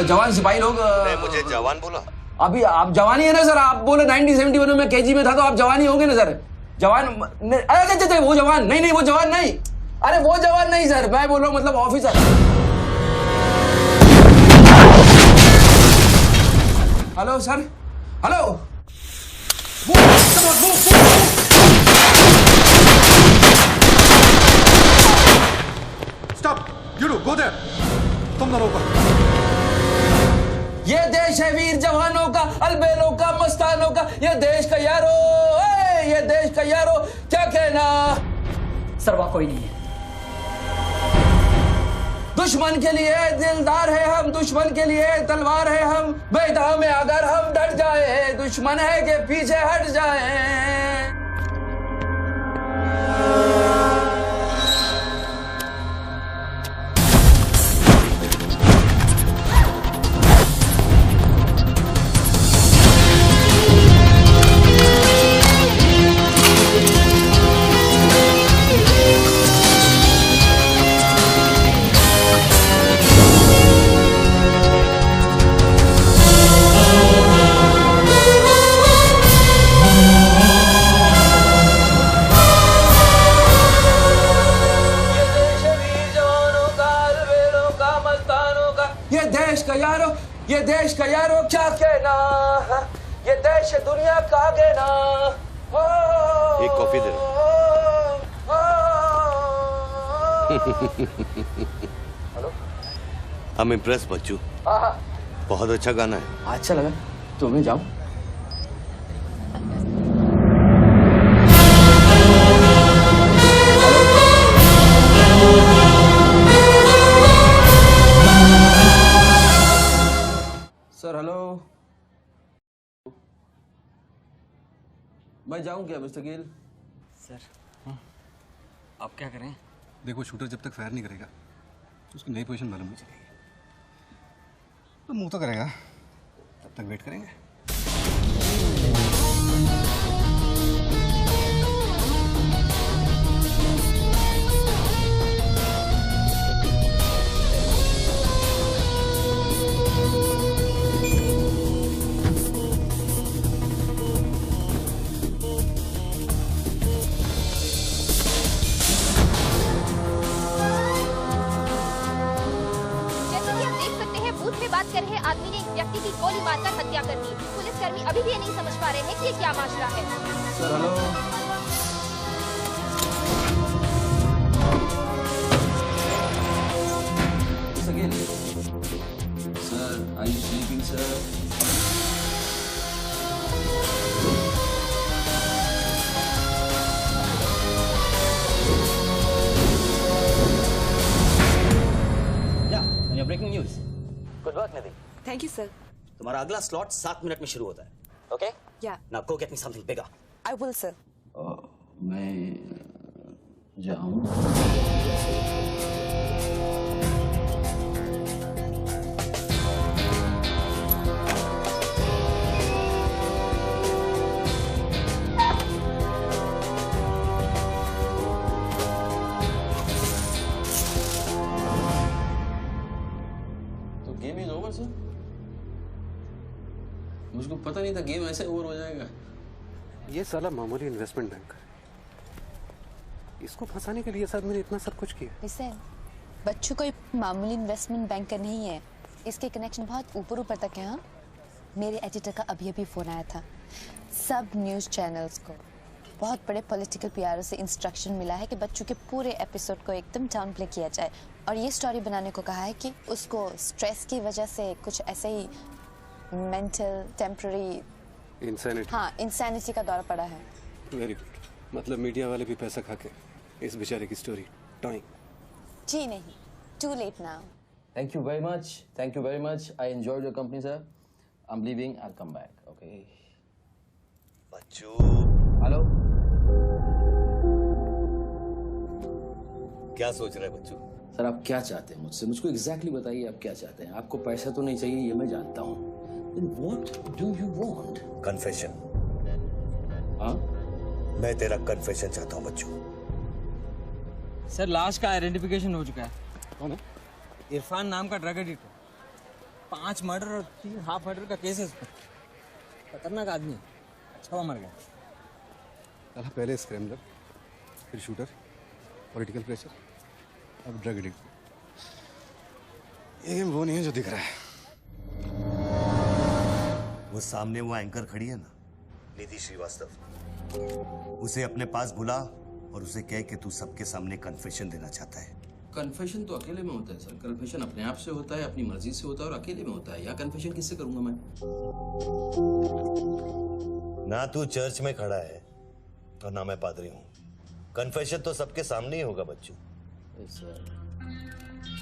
जवान सिपाही लोग। मुझे जवान बोला? अभी आप जवानी है ना सर। आप बोले 1971 में केजी में था तो आप जवानी होंगे ना सर। जवान अरे वो जवान नहीं, वो जवान नहीं। अरे वो जवान नहीं सर, मैं बोल रहा हूँ मतलब officer. Hello sir, hello. Stop, you do go there. तुम दोनों ऊपर। ये देश है वीर जवानों का, अलबेलों का, मस्तानों का। ये देश का यारो, ये देश का यारो, क्या कहना? सर वहाँ कोई नहीं है। दुश्मन के लिए दिलदार है हम, दुश्मन के लिए तलवार है हम। मैदान में अगर हम डट जाए, दुश्मन है के पीछे हट जाए। ये देश का यारो क्या कहना, ये देश दुनिया का कहना। एक coffee they. Hello, I'm impressed बच्चू। बहुत अच्छा गाना है। अच्छा लगा तो मैं जाऊं? सर हेलो, मैं जाऊं क्या मिस्टर गिल? सर आप क्या करें? देखो शूटर जब तक फायर नहीं करेगा तो उसकी नई पोजीशन मालूम नहीं चलेगी। तो मूव तो करेगा, तब तक वेट करेंगे। कर रहे आदमी ने एक व्यक्ति की गोली मारकर हत्या कर दी। पुलिसकर्मी अभी भी ये नहीं समझ पा रहे हैं कि ये क्या मामला है। Sir hello, sir are you sleeping sir? Breaking news. Good work Nidhi. Thank you sir. तुम्हारा अगला स्लॉट 7 मिनट में शुरू होता है। ओके? या। Now go get me something bigger. I will sir. मैं जाऊं? Game is over sir. मुझको पता नहीं था गेम ऐसे ओवर हो जाएगा। ये साला मामूली इन्वेस्टमेंट बैंकर, इसको फंसाने के लिए सर मैंने इतना सब कुछ किया। लिसन, बच्चू कोई मामूली इन्वेस्टमेंट बैंकर नहीं है। इसके कनेक्शन बहुत ऊपर ऊपर तक है। हाँ, मेरे एडिटर का अभी अभी फोन आया था। सब न्यूज चैनल्स को बहुत बड़े पॉलिटिकल पीआरओ से इंस्ट्रक्शन मिला है कि बच्चू के पूरे एपिसोड को एकदम डाउन प्ले किया जाए और ये स्टोरी बनाने को कहा है कि उसको स्ट्रेस की वजह से कुछ ऐसे ही मेंटल टेम्पररी इंसैनिटी का दौरा पड़ा है। Very good. मतलब मीडिया वाले भी पैसा खा के इस बेचारे की स्टोरी टॉइंग। जी नहीं, too late now. Thank you very much, thank you very much. I enjoyed your company sir. I am leaving, I will come back. Okay बच्चू। हेलो, क्या सोच रहे हैं बच्चू? सर आप क्या चाहते हैं मुझसे? मुझको एग्जैक्टली बताइए आप क्या चाहते हैं। आपको पैसा तो नहीं चाहिए ये मैं जानता हूँ। Then what do you want? Confession. हाँ? मैं तेरा कन्फेशन चाहता हूँ बच्चू। सर लाश का आइडेंटिफिकेशन हो चुका है। कौन है? इरफान नाम का ड्रग एडिक्ट। 5 मर्डर और 3 हाफ मर्डर का केस है इस पर। खतरनाक आदमी है। अच्छा मर गया। साला पहले स्क्रैमलर, फिर शूटर, पॉलिटिकल प्रेशर, अब ड्रग एडिक्ट। ये गेम वो नहीं है जो दिख रहा है। वो सामने वो एंकर खड़ी है ना, निधि श्रीवास्तव, उसे अपने पास बुला और उसे कह कि तू सबके सामने कन्फेशन देना चाहता है। कन्फेशन तो अकेले में होता है सर। कन्फेशन अपने आप से होता है, अपनी मर्जी से होता है और अकेले में होता है। या कन्फेशन किससे करूंगा मैं? ना तू चर्च में खड़ा है और ना मैं पादरी हूँ। कन्फेशन तो सबके सामने ही होगा बच्चू। सर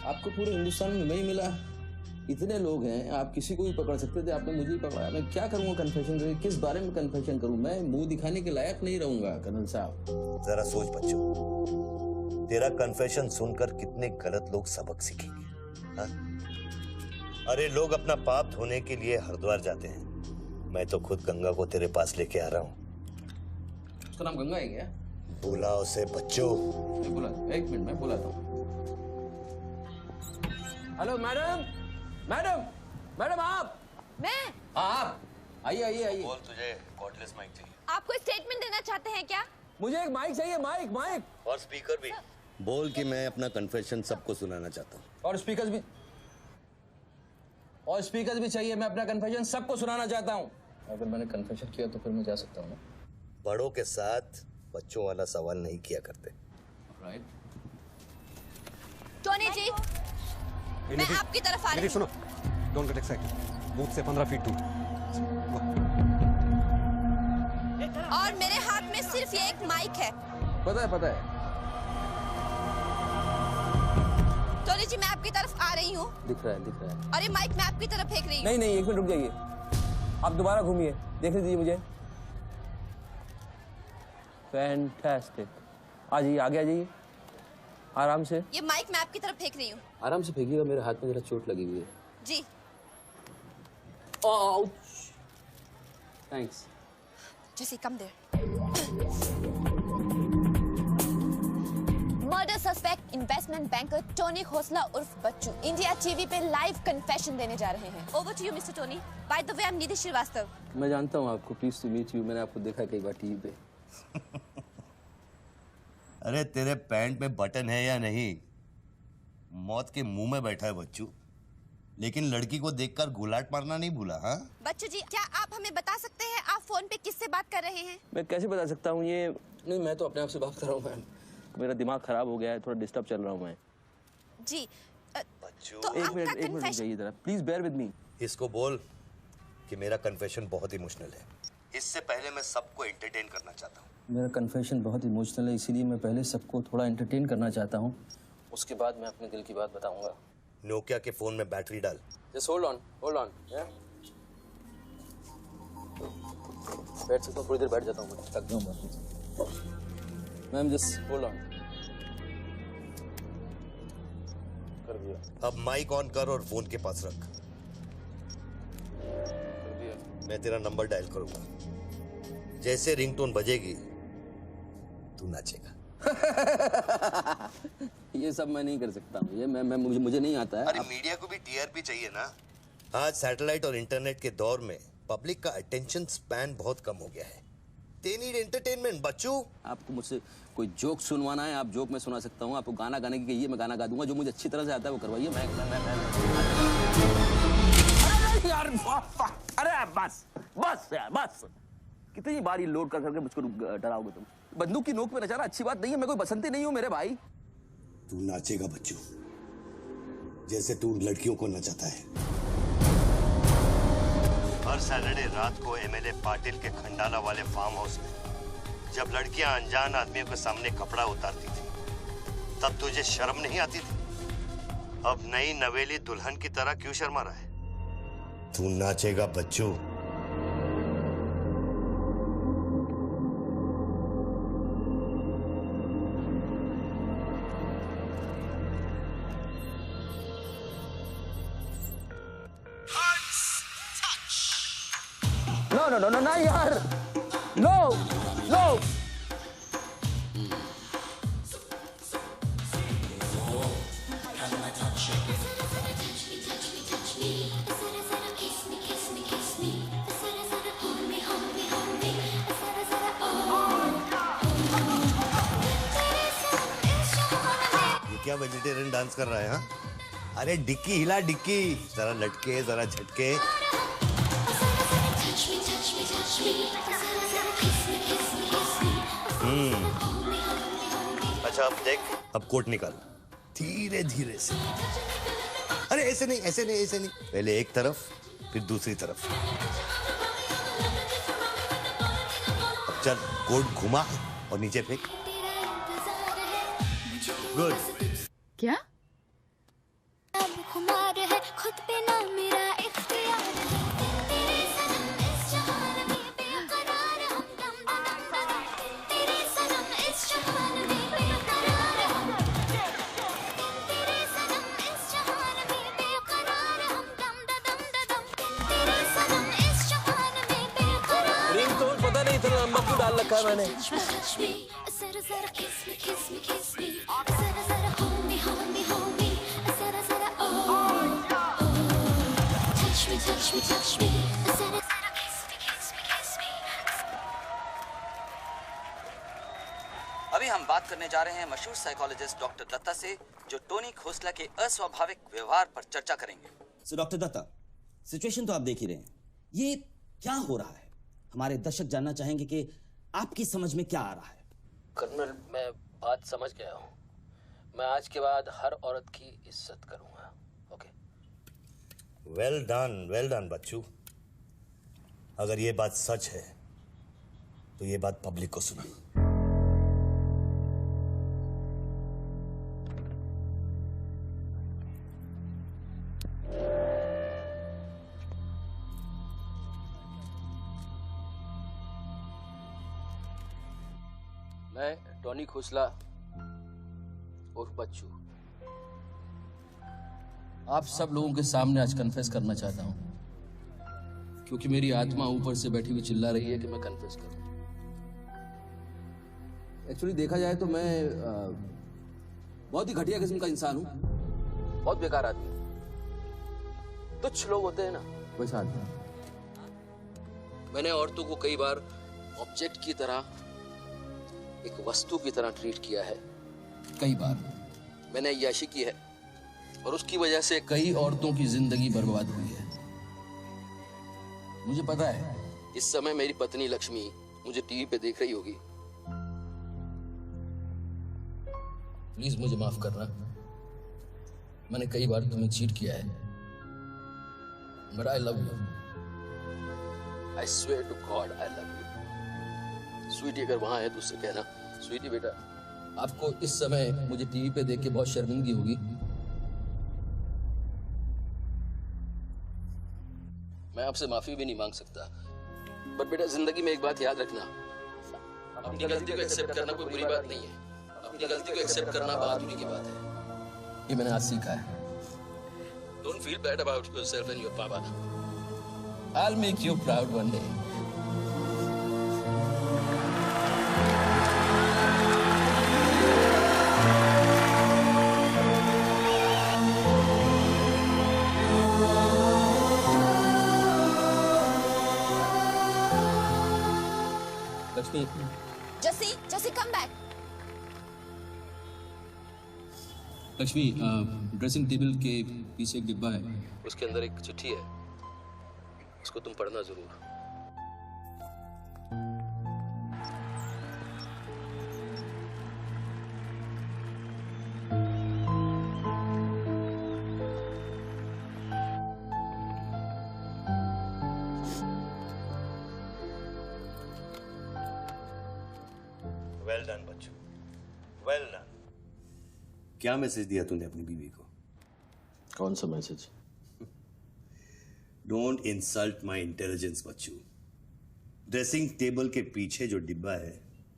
आपको पूरे हिंदुस्तान में नहीं मिला, इतने लोग हैं, आप किसी को भी पकड़ सकते थे, आपने मुझे ही पकड़ा। मैं क्या करूंगा कन्फेशन करके? किस बारे में कन्फेशन करूं? मैं मुंह दिखाने के लायक नहीं रहूंगा कर्नल साहब। जरा सोच बच्चू, तेरा कन्फेशन सुनकर कितने गलत लोग सबक सीखेंगे। हाँ? अरे लोग अपना पाप धोने के लिए हरिद्वार जाते हैं, मैं तो खुद गंगा को तेरे पास लेके आ रहा हूँ। उसका नाम गंगा है क्या? बुला उसे बच्चों। बुला, एक मिनट मैं बुलाता हूँ। हेलो मैडम, मैडम, मैडम आप? मैं? आप आइए आइए आइए। बोल, तुझे कॉर्डलेस माइक चाहिए? आप कोई स्टेटमेंट देना चाहते हैं क्या? मुझे एक माइक चाहिए, माइक माइक और स्पीकर भी। बोल कि मैं अपना कन्फेशन सबको सुनाना चाहता हूँ। और स्पीकर भी चाहिए। मैं अपना कन्फेशन सबको सुनाना चाहता हूँ। अगर मैंने कन्फेशन किया तो फिर मैं जा सकता हूँ ना? बड़ों के साथ बच्चों वाला सवाल नहीं किया करते। राइट। टोनी जी, मैं आपकी तरफ आ रही हूँ। सुनो, डोंट गेट एक्साइटेड। बूथ से 15 फीट दूर। और मेरे हाथ में सिर्फ ये एक माइक है। पता है। टोनी जी, मैं आपकी तरफ आ रही हूँ। दिख रहा है। और ये माइक मैं आपकी तरफ फेंक रही हूँ। नहीं, 1 मिनट रुक जाइए। आप दोबारा घूमिए, देखने दीजिए मुझे। फैंटास्टिक। आ जाइए, आगे आ जाइए, आराम से। ये माइक मैं आपकी तरफ फेंक रही हूँ। आराम से फेंकिएगा, मेरे हाथ में जरा चोट लगी हुई है। जी। थैंक्स। जैसे कम देर। Murder suspect investment banker Tony Khosla उर्फ बच्चू इंडिया टीवी पे लाइव कन्फेशन देने जा रहे हैं। Over to you Mister Tony. By the way, I am Nidhi Srivastava. मैं जानता हूँ आपको, प्लीज टू मीट यू। मैंने आपको देखा कई बार टीवी पे। अरे तेरे पैंट में बटन है या नहीं? मौत के मुंह में बैठा है बच्चू, लेकिन लड़की को देखकर गुलाट मारना नहीं भूला। हाँ बच्चू जी, क्या आप हमें बता सकते हैं आप फोन पे किससे बात कर रहे हैं? मैं कैसे बता सकता हूँ ये? नहीं, मैं तो अपने आप से बात कर रहा हूँ मैम। मेरा दिमाग खराब हो गया है, थोड़ा डिस्टर्ब चल रहा हूँ मैं। जी। तो एक मिनट जाइए जरा, प्लीज बेयर विद मी। इसको बोल कि मेरा कन्फेशन बहुत इमोशनल है। इससे पहले मैं सबको एंटरटेन करना चाहता हूँ। मेरा कन्फेशन बहुत इमोशनल है, इसीलिए मैं पहले सबको थोड़ा एंटरटेन करना चाहता हूँ, उसके बाद मैं अपने दिल की बात बताऊंगा। नोकिया के फोन में बैटरी डाल। Just hold on. बैठ सकता हूँ, थोड़ी देर बैठ जाता हूँ, थक गया हूँ मैम। Just hold on. कर दिया। अब माइक ऑन कर और फोन के पास रख। कर दिया। मैं तेरा नंबर डायल करूंगा, जैसे रिंगटोन बजेगी तू नाचेगा। ये सब मैं नहीं कर सकता हूँ, ये मुझे नहीं आता है। अरे मीडिया को भी टीआरपी चाहिए ना। आज सैटेलाइट और इंटरनेट के दौर में पब्लिक का अटेंशन स्पैन बहुत कम हो गया है। They need entertainment, बच्चू। आपको मुझसे कोई जोक सुनवाना है, आप जोक में सुना सकता हूँ। आपको गाना गाने की कहिए, मैं गाना गा दूंगा। जो मुझे अच्छी तरह से आता है वो करवाइए। मैं यार अरे बस कितनी बार ये लोड कर करके मुझको डराओगे तुम? बंदूक की नोक पे नचाना अच्छी बात नहीं है। मैं कोई बसंती नहीं हूँ मेरे भाई। तू नाचेगा बच्चू, जैसे तू लड़कियों को नचाता है। हर सैटरडे रात को एमएलए पाटिल के खंडाला वाले फार्म हाउस में जब लड़कियां अनजान आदमियों के सामने कपड़ा उतारती थी, तब तुझे शर्म नहीं आती थी? अब नई नवेली दुल्हन की तरह क्यों शर्मा रहा है? तू नाचेगा बच्चू। No, यार, no. ये क्या वेजिटेरियन डांस कर रहा है? हाँ, अरे डिक्की हिला, डिक्की जरा लटके, जरा झटके। अच्छा अब देख, अब कोट निकाल धीरे धीरे से। अरे ऐसे नहीं। पहले एक तरफ, फिर दूसरी तरफ। अब चल, कोट घुमा और नीचे फेंक। गुड। क्या? खुद पे ना मेरा इख्तियार तेरे सनम इस जहान में बेकरार हम दम दम तेरे सनम इस जहान में बेकरार हम तेरे सनम इस जहान में बेकरार हम दम दम तेरे सनम इस जहान में बेकरार। रिंग तो पता नहीं इतना लंबा क्यों डाल रखा है मैंने। जरा जरा किस मी जरा जरा hold me जरा जरा touch me जरा जरा kiss me। अभी हम बात करने जा रहे हैं मशहूर साइकोलॉजिस्ट डॉक्टर दत्ता से, जो टोनी खोसला के अस्वाभाविक व्यवहार पर चर्चा करेंगे। सो डॉक्टर दत्ता, सिचुएशन तो आप देख ही रहे हैं, ये क्या हो रहा है? हमारे दर्शक जानना चाहेंगे कि आपकी समझ में क्या आ रहा है। कर्नल, मैं बात समझ गया हूँ। मैं आज के बाद हर औरत की इज्जत करूंगा। ओके? वेल डन बच्चू। अगर ये बात सच है तो ये बात पब्लिक को सुना। मैं टोनी खोसला और बच्चू आप सब लोगों के सामने आज कन्फेस करना चाहता हूं, क्योंकि मेरी आत्मा ऊपर से बैठी हुई चिल्ला रही है कि मैं कन्फेस करूं। एक्चुअली देखा जाए तो मैं बहुत ही घटिया किस्म का इंसान हूं, बहुत बेकार आदमी। तुच्छ लोग होते हैं ना, वैसा आदमी। मैंने औरतों को कई बार ऑब्जेक्ट की तरह, एक वस्तु की तरह ट्रीट किया है। कई बार मैंने अय्याशी की है और उसकी वजह से कई औरतों की जिंदगी बर्बाद हुई है। मुझे पता है इस समय मेरी पत्नी लक्ष्मी मुझे टीवी पे देख रही होगी। प्लीज मुझे माफ करना, मैंने कई बार तुम्हें चीट किया है, but I love you. I swear to God I love you. Sweetie अगर वहां है तो उससे कहना, स्वीटी बेटा आपको इस समय मुझे टीवी पे देख के बहुत शर्मिंदगी होगी। मैं आपसे माफी भी नहीं मांग सकता, बट बेटा जिंदगी में एक बात याद रखना, अपनी गलती को एक्सेप्ट करना कोई बुरी बात नहीं है, अपनी गलती को एक्सेप्ट करना बहादुरी की बात है। ये मैंने आज सीखा है। Don't feel bad about yourself and your पापा। I'll make you proud one day. Lakshmi, जसी come back. Lakshmi, dressing table के पीछे एक डिब्बा है, उसके अंदर एक चिट्ठी है, उसको तुम पढ़ना जरूर। Well done Bachchu, well done. क्या मैसेज दिया तूने अपनी बीवी को? कौन सा message? Don't insult my intelligence Bachchu. Dressing table के पीछे जो डिब्बा है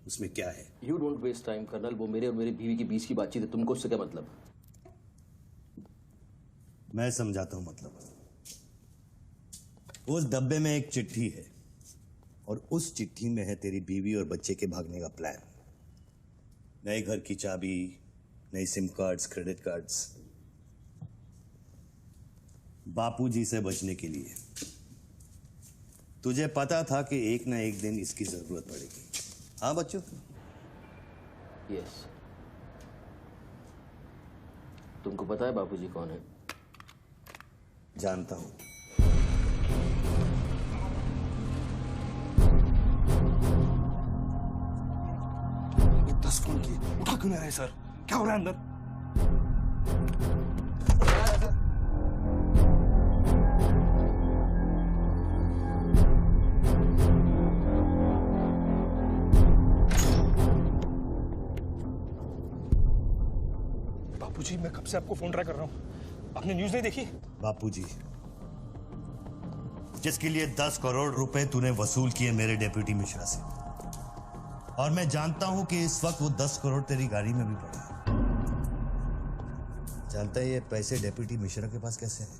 उसमें क्या है? You don't waste time colonel, वो मेरे और मेरी बीवी के बीच की बातचीत है, तुमको उससे क्या मतलब? मैं समझाता हूं मतलब। उस डब्बे में एक चिट्ठी है और उस चिट्ठी में है तेरी बीवी और बच्चे के भागने का प्लान। नए घर की चाबी, नई सिम कार्ड्स, क्रेडिट कार्ड्स, बापूजी से बचने के लिए। तुझे पता था कि एक ना एक दिन इसकी जरूरत पड़ेगी। हाँ बच्चों? यस। तुमको पता है बापूजी कौन है? जानता हूं। ये 10 फोन की उठा क्यों नहीं रहे सर? क्या हो रहा है अंदर? बापूजी, मैं कब से आपको फोन ट्राई कर रहा हूं, आपने न्यूज नहीं देखी? बापूजी, जिसके लिए 10 करोड़ रुपए तूने वसूल किए मेरे डेप्यूटी मिश्रा से, और मैं जानता हूं कि इस वक्त वो 10 करोड़ तेरी गाड़ी में भी पड़े हैं। जानता है ये पैसे डेप्यूटी मिश्रा के पास कैसे हैं?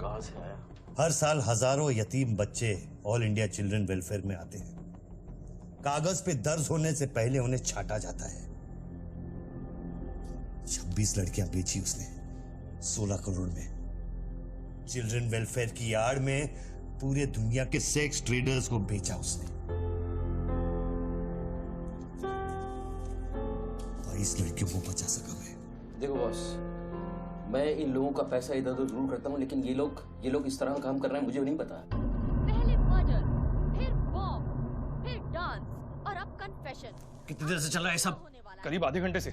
कहां से आया? हर साल हजारों यतीम बच्चे ऑल इंडिया चिल्ड्रन वेलफेयर में आते हैं। कागज पे दर्ज होने से पहले उन्हें छांटा जाता है। 26 लड़कियां बेची उसने 16 करोड़ में। चिल्ड्रन वेलफेयर की आड़ में पूरे दुनिया के सेक्स ट्रेडर्स को बेचा उसने। 22 लड़कियों को बचा सका मैं। देखो बॉस, मैं इन लोगों का पैसा इधर उधर जरूर करता हूँ, लेकिन ये लोग इस तरह का काम कर रहे हैं, मुझे नहीं पता। पहले मर्डर, फिर बॉम्ब, फिर डांस और अब कन्फेशन। कितनी देर से चल रहा है सब? करीब आधे घंटे से।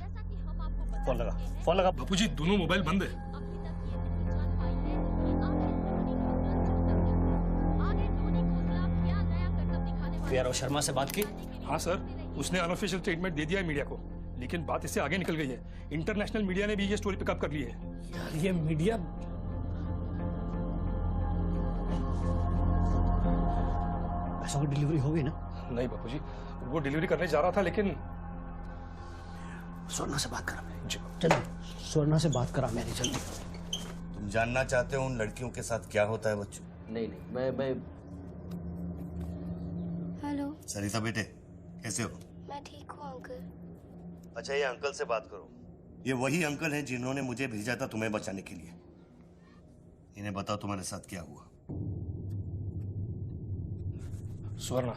फोन लगा बापूजी, दोनों मोबाइल बंद है। वीआरओ शर्मा से बात की? हाँ सर, उसने अनऑफिशियल स्टेटमेंट दे दिया है मीडिया को, लेकिन बात इससे आगे निकल गई है। इंटरनेशनल मीडिया ने भी ये स्टोरी पिकअप कर ली है। यार ये मीडिया पैसों की डिलीवरी हो गई ना? नहीं बापूजी, वो डिलीवरी करने जा रहा था, लेकिन स्वर्णा से बात करा मैंने। जल्दी स्वर्णा से बात करा मैंने, जल्दी। तुम जानना चाहते हो उन लड़कियों के साथ क्या होता है बच्चों? नहीं मैं हेलो सरिता बेटे, कैसे हो? मैं ठीक हूँ अंकल। अच्छा, ये अंकल से बात करो। ये वही अंकल हैं जिन्होंने मुझे भेजा था तुम्हें बचाने के लिए। इन्हें बताओ तुम्हारे साथ क्या हुआ। स्वर्णा।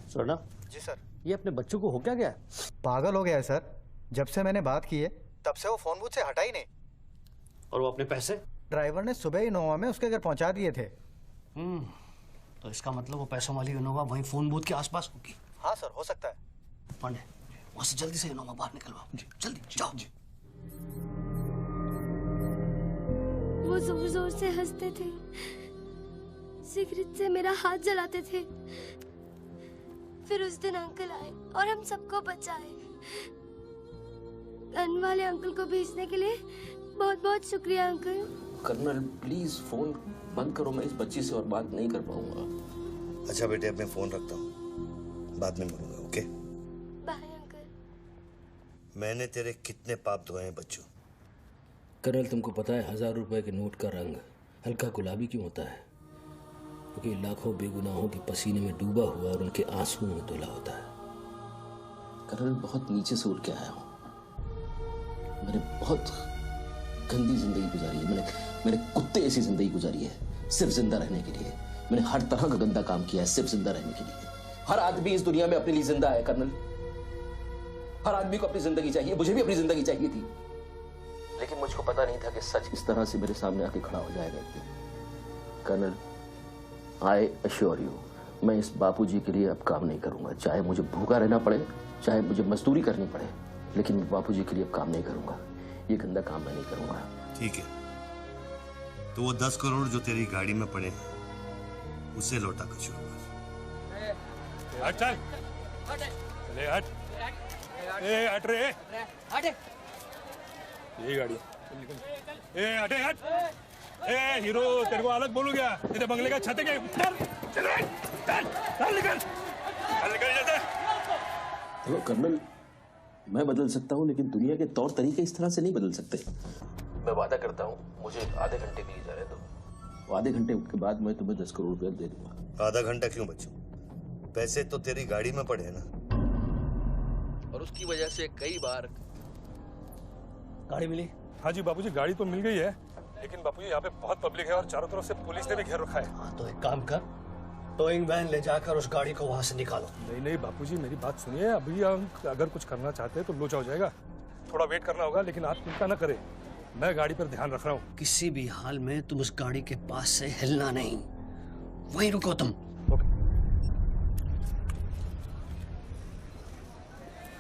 स्वर्णा जी सर। ये अपने बच्चों को हो क्या गया? पागल हो गया है सर। जब से मैंने बात की है तब से वो फोन बूथ से हटा ही नहीं। और वो अपने पैसे ड्राइवर ने सुबह इनोवा में उसके घर पहुंचा दिए थे। तो इसका मतलब वो पैसों वाली इनोवा वहीं फोन बूथ के आसपास होगी। हाँ सर, हो सकता है। पांडे, वहां से जल्दी से इनोवा बाहर निकलवाओ। जल्दी जाओ। वो जोर जोर से हंसते थे, सिगरेट से मेरा हाथ जलाते थे। फिर उस दिन अंकल आए और हम सबको बचाए। गन वाले अंकल को भेजने के लिए बहुत बहुत शुक्रिया अंकल। कर्नल प्लीज फोन बंद करो, मैं इस बच्ची से और बात नहीं कर पाऊंगा। अच्छा बेटे, अब मैं फोन रखता हूँ, बाद में मिलूंगा। Okay bye uncle. मैंने तेरे कितने पाप धोए हैं बच्चों। कर्नल, तुमको पता है 1000 रुपए के नोट का रंग हल्का गुलाबी क्यों होता है? क्योंकि लाखों बेगुनाहों के पसीने में डूबा हुआ और उनके आंसुओं में धुला होता है। कर्नल, बहुत नीचे से उठ के आया हूं। मैंने बहुत गंदी जिंदगी गुजारी है। मैंने कुत्ते ऐसी जिंदगी गुजारी है सिर्फ जिंदा रहने के लिए। मैंने हर तरह का गंदा काम किया है सिर्फ जिंदा रहने के लिए। हर आदमी इस दुनिया में अपने लिए जिंदा है कर्नल। हर आदमी को अपनी जिंदगी चाहिए, मुझे भी अपनी जिंदगी चाहिए थी, लेकिन मुझको पता नहीं था कि सच इस तरह से मेरे सामने आके खड़ा हो जाएगा। कर्नल, आई अश्योर यू, मैं इस बापूजी के लिए अब काम नहीं करूंगा। चाहे मुझे भूखा रहना पड़े, चाहे मुझे मजदूरी करनी पड़े, लेकिन मैं बापूजी के लिए अब काम नहीं करूंगा। ये गंदा काम मैं नहीं करूंगा। ठीक है, तो वो 10 करोड़ जो तेरी गाड़ी में पड़े हैं उसे लौटा कर शुरू कर। हट चल, ले हट, ए हट रे, हट। ये गाड़ी ए हटे हट। ए हीरो, तेरे को अलग बोलू क्या? तेरे बंगले का छत है क्या? चल निकल जल्दी। देखो कर्नल, मैं बदल सकता हूँ, लेकिन दुनिया के तौर तरीके इस तरह से नहीं बदल सकते। मैं वादा करता हूँ, मुझे आधे घंटे के लिए जाने दो। आधे घंटे के बाद मैं तुम्हें 10 करोड़ रुपया दे दूंगा। आधा घंटा क्यों बच्चों? पैसे तो तेरी गाड़ी में पड़े हैं ना। और उसकी वजह से कई बार गाड़ी मिली? हाँ जी बापूजी, गाड़ी तो मिल गई है, लेकिन बापूजी यहाँ पे बहुत पब्लिक है और चारों तरफ से पुलिस ने भी घेर रखा है। हाँ, तो एक काम कर, टोइंग वैन ले जाकर उस गाड़ी को वहां से निकालो। नहीं बापूजी, मेरी बात सुनिए। अभी हम अगर कुछ करना चाहते हैं तो लोचा हो जाएगा। थोड़ा वेट करना होगा, लेकिन आप चिंता न करें, मैं गाड़ी पर ध्यान रख रहा हूँ। किसी भी हाल में तुम उस गाड़ी के पास से हिलना नहीं, वहीं रुको तुम।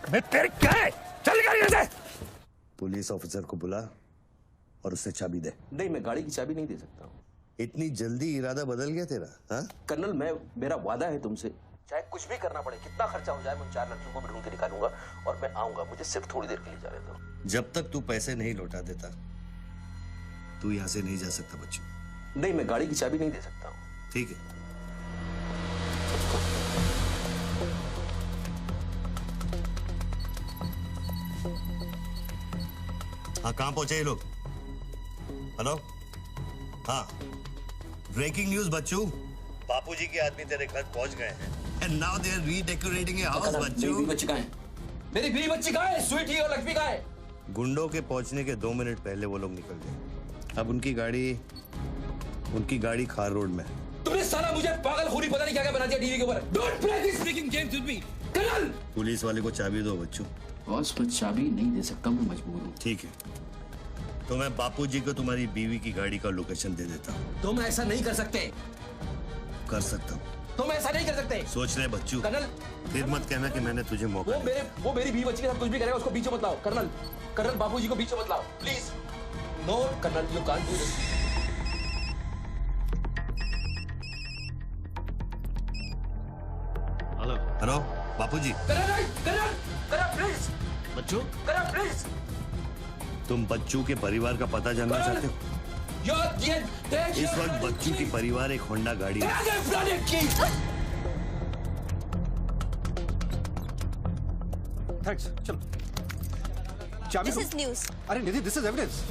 मैं तेरे क्या है? चल गाड़ी से। पुलिस ऑफिसर को बुला और उससे चाबी दे। नहीं, मैं गाड़ी की चाबी नहीं दे सकता हूँ। इतनी जल्दी इरादा बदल गया तेरा? हाँ कर्नल, मेरा वादा है तुमसे, चाहे कुछ भी करना पड़े, कितना खर्चा हो जाए, मैं 4 लड़कियों को भी ढूंढ के निकालूंगा और मैं आऊंगा। मुझे सिर्फ थोड़ी देर के लिए जाने दो। जब तक तू पैसे नहीं लौटा देता तू यहाँ से नहीं जा सकता बच्चों। नहीं, मैं गाड़ी की चाबी नहीं दे सकता हूँ। ठीक है, हाँ कहाँ पहुंचे ये लोग? हेलो, हाँ ब्रेकिंग न्यूज बच्चू, बापूजी के आदमी तेरे घर पहुंच गए हैं and now they are redecorating your house. बच्चू, मेरी बच्ची कहाँ है? मेरी बीवी बच्ची कहाँ है? स्वीटी और लक्ष्मी कहाँ है? गुंडों के पहुंचने के 2 मिनट पहले वो लोग निकल गए। अब उनकी गाड़ी खार रोड में है। तुमने साला मुझे पागल खूनी पता नहीं क्या क्या बना दिया टीवी के ऊपर। Don't play this speaking games with me. Colonel, police वाले को चाबी दो बच्चू। बॉस, मैं चाबी नहीं दे सकता, मैं मजबूर हूँ। ठीक है, तो मैं बापूजी को तुम्हारी बीवी की गाड़ी का लोकेशन दे देता हूँ। तुम ऐसा नहीं कर सकते। कर सकता हूँ। तुम ऐसा नहीं कर सकते। सोच रहे बच्चू, कर्नल फिर मत कहना कि मैंने तुझे मौका दिया। वो मेरी बीवी बच्ची के साथ कुछ भी करेगा उसको बीच में मत लाओ। कर्नल कर्नल बाबूजी को बीच में मत लाओ please. No colonel you can't do this. Hello Bapuji. Colonel please. Bachchu colonel please. तुम बच्चू के परिवार का पता जानना चाहते हो? इस वक्त बच्चू की परिवार एक होंडा गाड़ी है। थैंक्स, चलो। चाबी दिस इज न्यूज़। अरे निधि, दिस इज एविडेंस।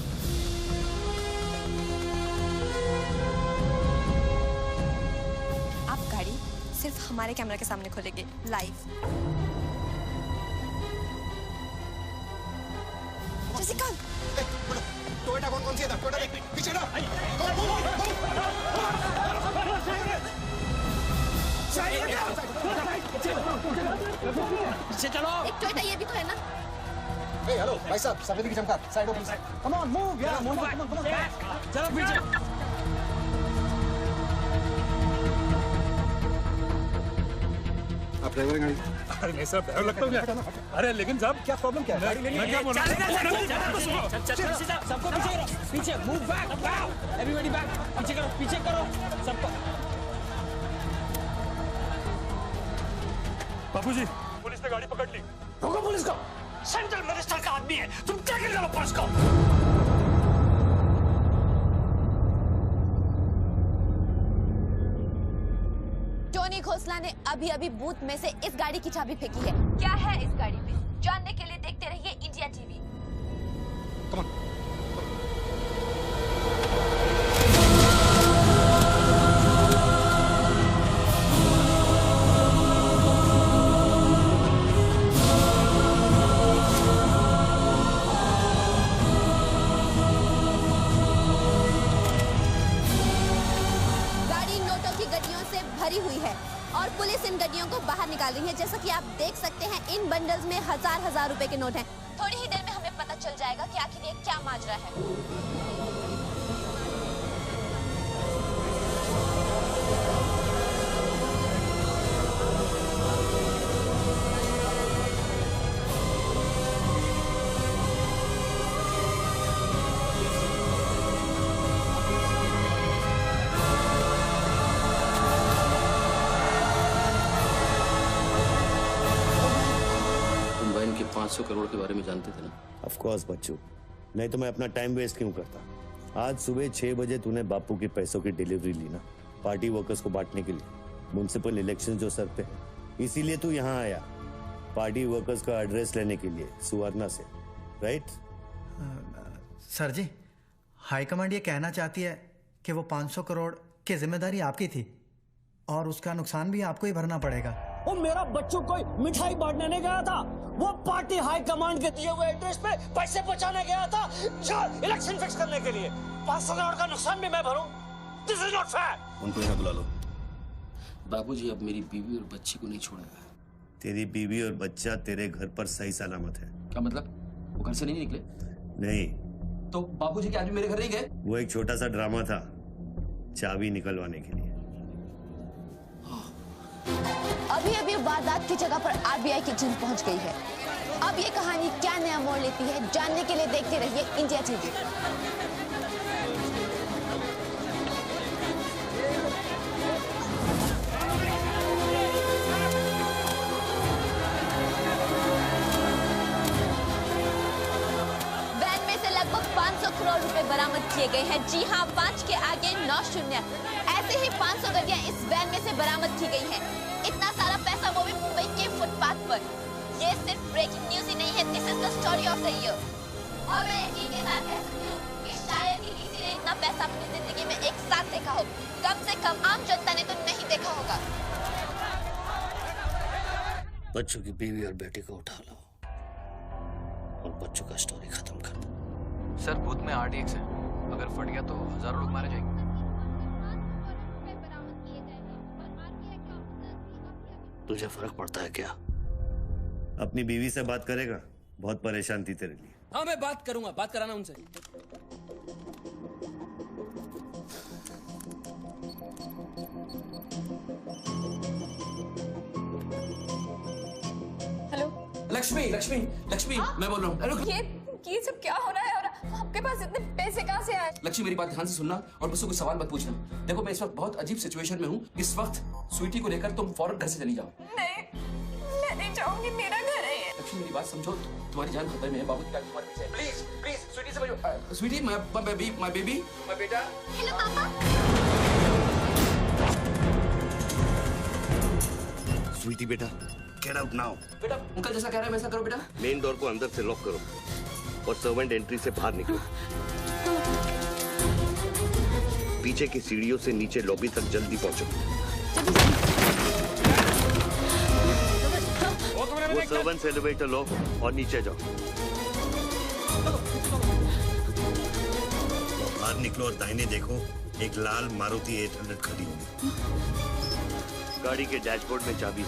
आप गाड़ी सिर्फ हमारे कैमरा के सामने खोलेंगे लाइव। जसिका, टोयोटा कौन सी है? टोयोटा देख पीछे ना। पीछे चलो। एक टोयोटा ये भी तो है ना? हेलो भाई साहब, सफेदी की चमका side please. Come on move यार, मूव कम ऑन। चलो पीछे। आप ड्राइवर गाड़ी? अरे नहीं साहब, ड्राइवर लगता हूँ क्या? अरे लेकिन साहब क्या प्रॉब्लम क्या है? मैं क्या बोल रहा हूँ? सबको पीछे करो, पीछे मूव बैक, एवरीबॉडी बैक, पीछे करो सबको। बाबूजी, पुलिस ने गाड़ी पकड़ ली। रोको पुलिस को, सेंट्रल मिनिस्टर का आदमी है, तुम क्या कर रहे हो पुलिस को? टोनी खोसला ने अभी अभी बूथ में से इस गाड़ी की चाबी फेंकी है। क्या है इस गाड़ी में? जानने के लिए देखते रहिए इंडिया टीवी। गाड़ी नोटों की गड्डियों से भरी हुई है और पुलिस इन गड्डियों को बाहर निकाल रही है। जैसा कि आप देख सकते हैं, इन बंडल्स में हजार रुपए के नोट हैं। थोड़ी ही देर में हमें पता चल जाएगा कि आखिर ये क्या माजरा है। तुम बहन के 500 करोड़ के बारे में जानते थे ना? ऑफ कोर्स बच्चू, नहीं तो मैं अपना टाइम वेस्ट क्यों करता। आज सुबह 6 बजे तूने बापू के पैसों की डिलीवरी ली ना, पार्टी वर्कर्स को बांटने के लिए। म्युनिसिपल इलेक्शन जो सर पे है, इसीलिए तू यहाँ आया, पार्टी वर्कर्स का एड्रेस लेने के लिए सुवर्णा से, राइट? सर जी, हाईकमांड ये कहना चाहती है कि वो 500 करोड़ की जिम्मेदारी आपकी थी और उसका नुकसान भी आपको ही भरना पड़ेगा। वो मेरा बच्चों कोई मिठाई बांटने नहीं गया था, वो पार्टी हाई कमांड के दिए हुए एड्रेस पे पैसे पहुंचाने गया था इलेक्शन फिक्स करने के लिए। 500 करोड़ का नुकसान भी मैं भरूं? This is not fair. उनको यहाँ बुला लो। बाबूजी अब मेरी बीवी और बच्ची को नहीं छोड़ेगा। तेरी बीवी और बच्चा तेरे घर पर सही सलामत है। क्या मतलब? वो घर से नहीं निकले? नहीं। तो बाबूजी के आदमी मेरे घर नहीं गए? वो एक छोटा सा ड्रामा था, चाबी निकलवाने के लिए। अभी अभी वारदात की जगह पर आरबीआई की टीम पहुंच गई है। अब ये कहानी क्या नया मोड़ लेती है, जानने के लिए देखते रहिए इंडिया टीवी। वैन में से लगभग 500 करोड़ रुपए बरामद किए गए हैं। जी हां, 5 के आगे 9 शून्य। ऐसे ही 500 गड्डियां इस वैन में से बरामद की गई हैं। इतना सारा पैसा, वो भी मुंबई के फुटपाथ पर। ये सिर्फ ब्रेकिंग न्यूज ही नहीं है, this is the story of the year. और मैं यकीन के साथ कह सकती हूँ कि शायद ही किसी ने इतना पैसा अपनी जिंदगी में एक साथ देखा हो। कम से कम आम जनता ने तो नहीं देखा होगा। बच्चों की बीवी और बेटी को उठा लो और बच्चों का स्टोरी खत्म कर दो। सर बूथ में RTX है, अगर फट गया तो हजारों लोग मारे जाएंगे। तुझे फर्क पड़ता है क्या? अपनी बीवी से बात करेगा? बहुत परेशान थी तेरे लिए। हाँ मैं बात करूंगा, बात कराना उनसे। हेलो लक्ष्मी लक्ष्मी लक्ष्मी मैं बोल रहा हूँ। ये सब क्या हो रहा है और आपके पास इतने पैसे कहाँ से आए? लक्ष्मी मेरी बात ध्यान से सुनना और मुझसे कुछ सवाल मत पूछना। देखो मैं इस वक्त बहुत अजीब सिचुएशन में हूँ। इस वक्त स्वीटी को लेकर तुम फौरन घर से चली जाओ। नहीं, मैं नहीं चाहूंगी, मेरा घर है ये। लक्ष्मी मेरी बात समझो, तुम्हारी जान खतरे में है। बाबू की गाड़ी तुम्हारे पीछे है। प्लीज प्लीज स्वीटी समझो। स्वीटी माय बेबी माय बेटा। हेलो पापा। स्वीटी बेटा, गेट आउट नाउ। बेटा अंकल जैसा कह रहा है वैसा करो बेटा। मेन डोर को अंदर से लॉक करो और सर्वेंट एंट्री से बाहर निकलो। पीछे की सीढ़ियों से नीचे लॉबी तक जल्दी पहुंचो। वो सर्वेंट्स एलिवेटर लो और नीचे जाओ। बाहर निकलो और दाहिने देखो, एक लाल मारुति 800 खड़ी होगी। गाड़ी के डैशबोर्ड में चाबी है।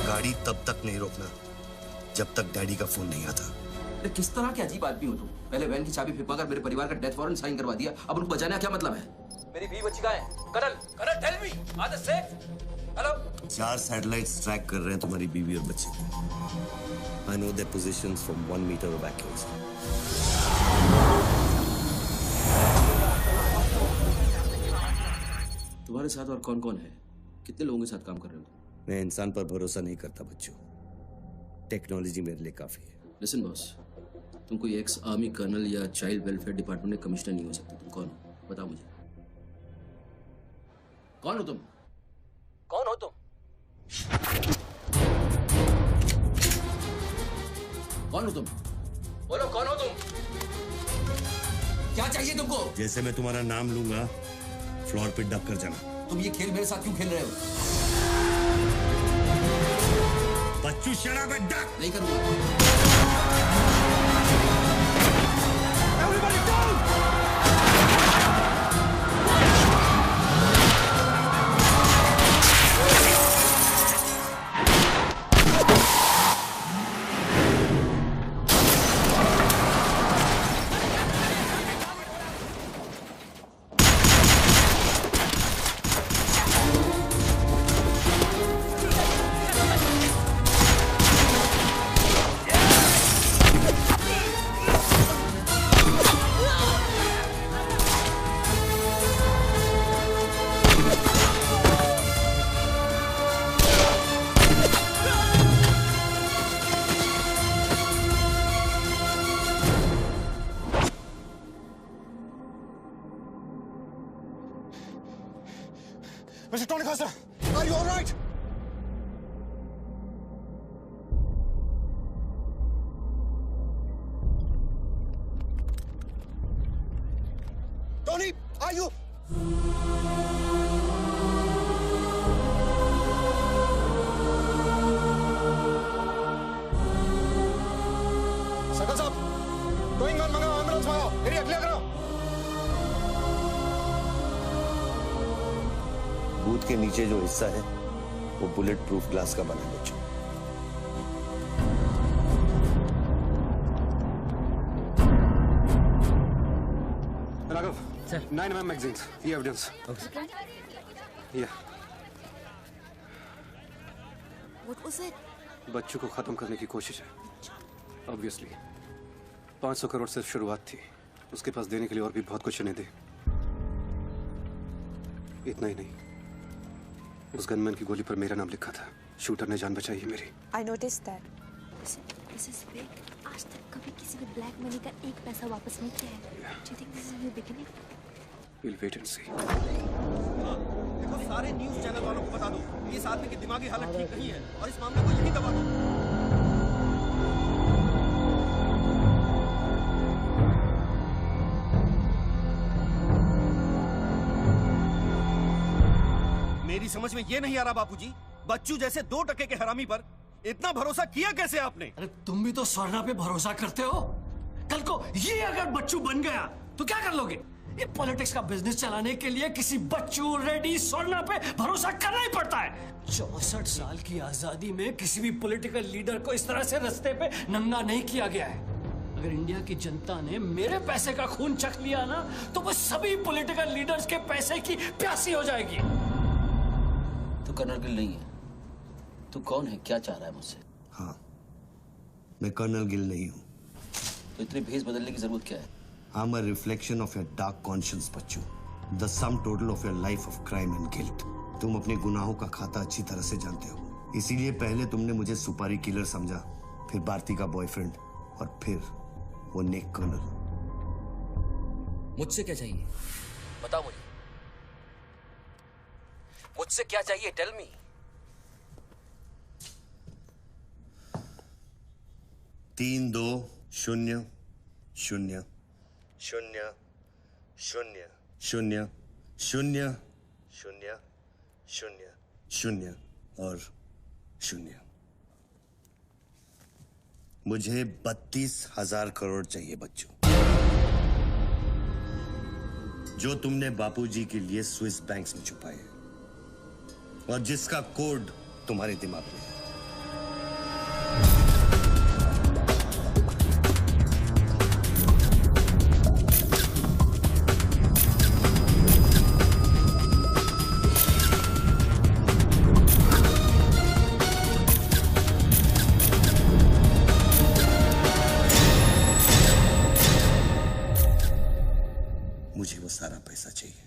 गाड़ी तब तक नहीं रोकना जब तक डैडी का फोन नहीं आता। किस तरह के अजीब आदमी हो तुम? पहले वैन की चाबी फिरवा कर मेरे परिवार का डेथ वारंट साइन करवा दिया, अब उनको बचाने का क्या मतलब है? मेरी बीवी बच्ची कहाँ है? Colonel tell me, are they safe? Hello? 4 satellites track कर रहे हैं तुम्हारी बीवी और बच्चे। I know their positions from 1 meter of accuracy. तुम्हारे साथ और कौन कौन है? कितने लोगों के साथ काम कर रहे हो? मैं इंसान पर भरोसा नहीं करता बच्चों। टेक्नोलॉजी मेरे लिए काफी है। लिसन बॉस, तुम कोई एक्स आर्मी कर्नल या चाइल्ड वेलफेयर डिपार्टमेंट में कमिश्नर नहीं हो सकते। तुम कौन हो? बताओ मुझे। कौन हो तुम? कौन हो तुम? कौन हो तुम? बोलो कौन हो तुम? क्या चाहिए तुमको? जैसे मैं तुम्हारा नाम लूंगा फ्लोर पे डक कर जाना। तुम ये खेल मेरे साथ क्यों खेल रहे हो? बच्चू शराब है, डक। नहीं करूंगा। Everybody down! Mr. Tony Costa, are you all right? Tony, are you? सकल साहब, गोइंग ऑन मंगाओ, एम्बुलेंस मंगाओ, एरिया क्लियर करो। बूथ के नीचे जो हिस्सा है वो बुलेट प्रूफ ग्लास का बना है बच्चों। Raghav sir, 9mm magazines, the evidence. Okay. Yeah. What was it? बच्चों को खत्म करने की कोशिश है। Obviously. 500 करोड़ सिर्फ शुरुआत थी। उसके पास देने के लिए और भी बहुत कुछ नहीं दे। इतना ही नहीं, उस गनमैन की गोली पर मेरा नाम लिखा था। शूटर ने जान बचाई है मेरी। I noticed that. This is big. आज तक कभी किसी ने ब्लैक मनी का एक पैसा वापस नहीं किया है। Do you think this is a new beginning? We'll wait and see. देखो, सारे न्यूज़ चैनल वालों को बता दो, इस आदमी की दिमागी हालत ठीक नहीं है और इस मामले को यहीं दबा दो। मेरी समझ में ये नहीं आ रहा बापूजी, बच्चू जैसे 2 टके के हरामी पर इतना भरोसा किया कैसे आपने? अरे तुम भी तो स्वर्णा पे भरोसा करते हो। कल को ये अगर बच्चू बन गया तो क्या कर लोगे? ये पॉलिटिक्स का बिजनेस चलाने के लिए किसी बच्चू रेड्डी सोना पे भरोसा करना ही पड़ता है। 64 साल की आजादी में किसी भी पॉलिटिकल लीडर को इस तरह से रास्ते पे नंगा नहीं किया गया है। अगर इंडिया की जनता ने मेरे पैसे का खून चख लिया ना, तो वो सभी पॉलिटिकल लीडर्स के पैसे की प्यासी हो जाएगी। तू कर्नल गिल नहीं है। तू कौन है, क्या चाह रहा है मुझसे? हाँ, मैं कर्नल गिल नहीं हूँ। तो इतनी भेस बदलने की जरूरत क्या है? I'm a reflection of your dark conscience, Bachchu. The sum total of your life of crime and guilt। तुम अपने गुनाहों का खाता अच्छी तरह से जानते हो, इसीलिए पहले तुमने मुझे सुपारी किलर समझा, फिर भारती का बॉयफ्रेंड, और फिर वो नेक कर्नल। मुझसे क्या चाहिए? बताओ मुझे, मुझसे क्या चाहिए? Tell me. तीन 2 0 0 0 0 0 0 0 0 0 और 0। मुझे 32,000 करोड़ चाहिए बच्चों, जो तुमने बापूजी के लिए स्विस बैंक्स में छुपाए हैं और जिसका कोड तुम्हारे दिमाग में है। मुझे वो सारा पैसा चाहिए।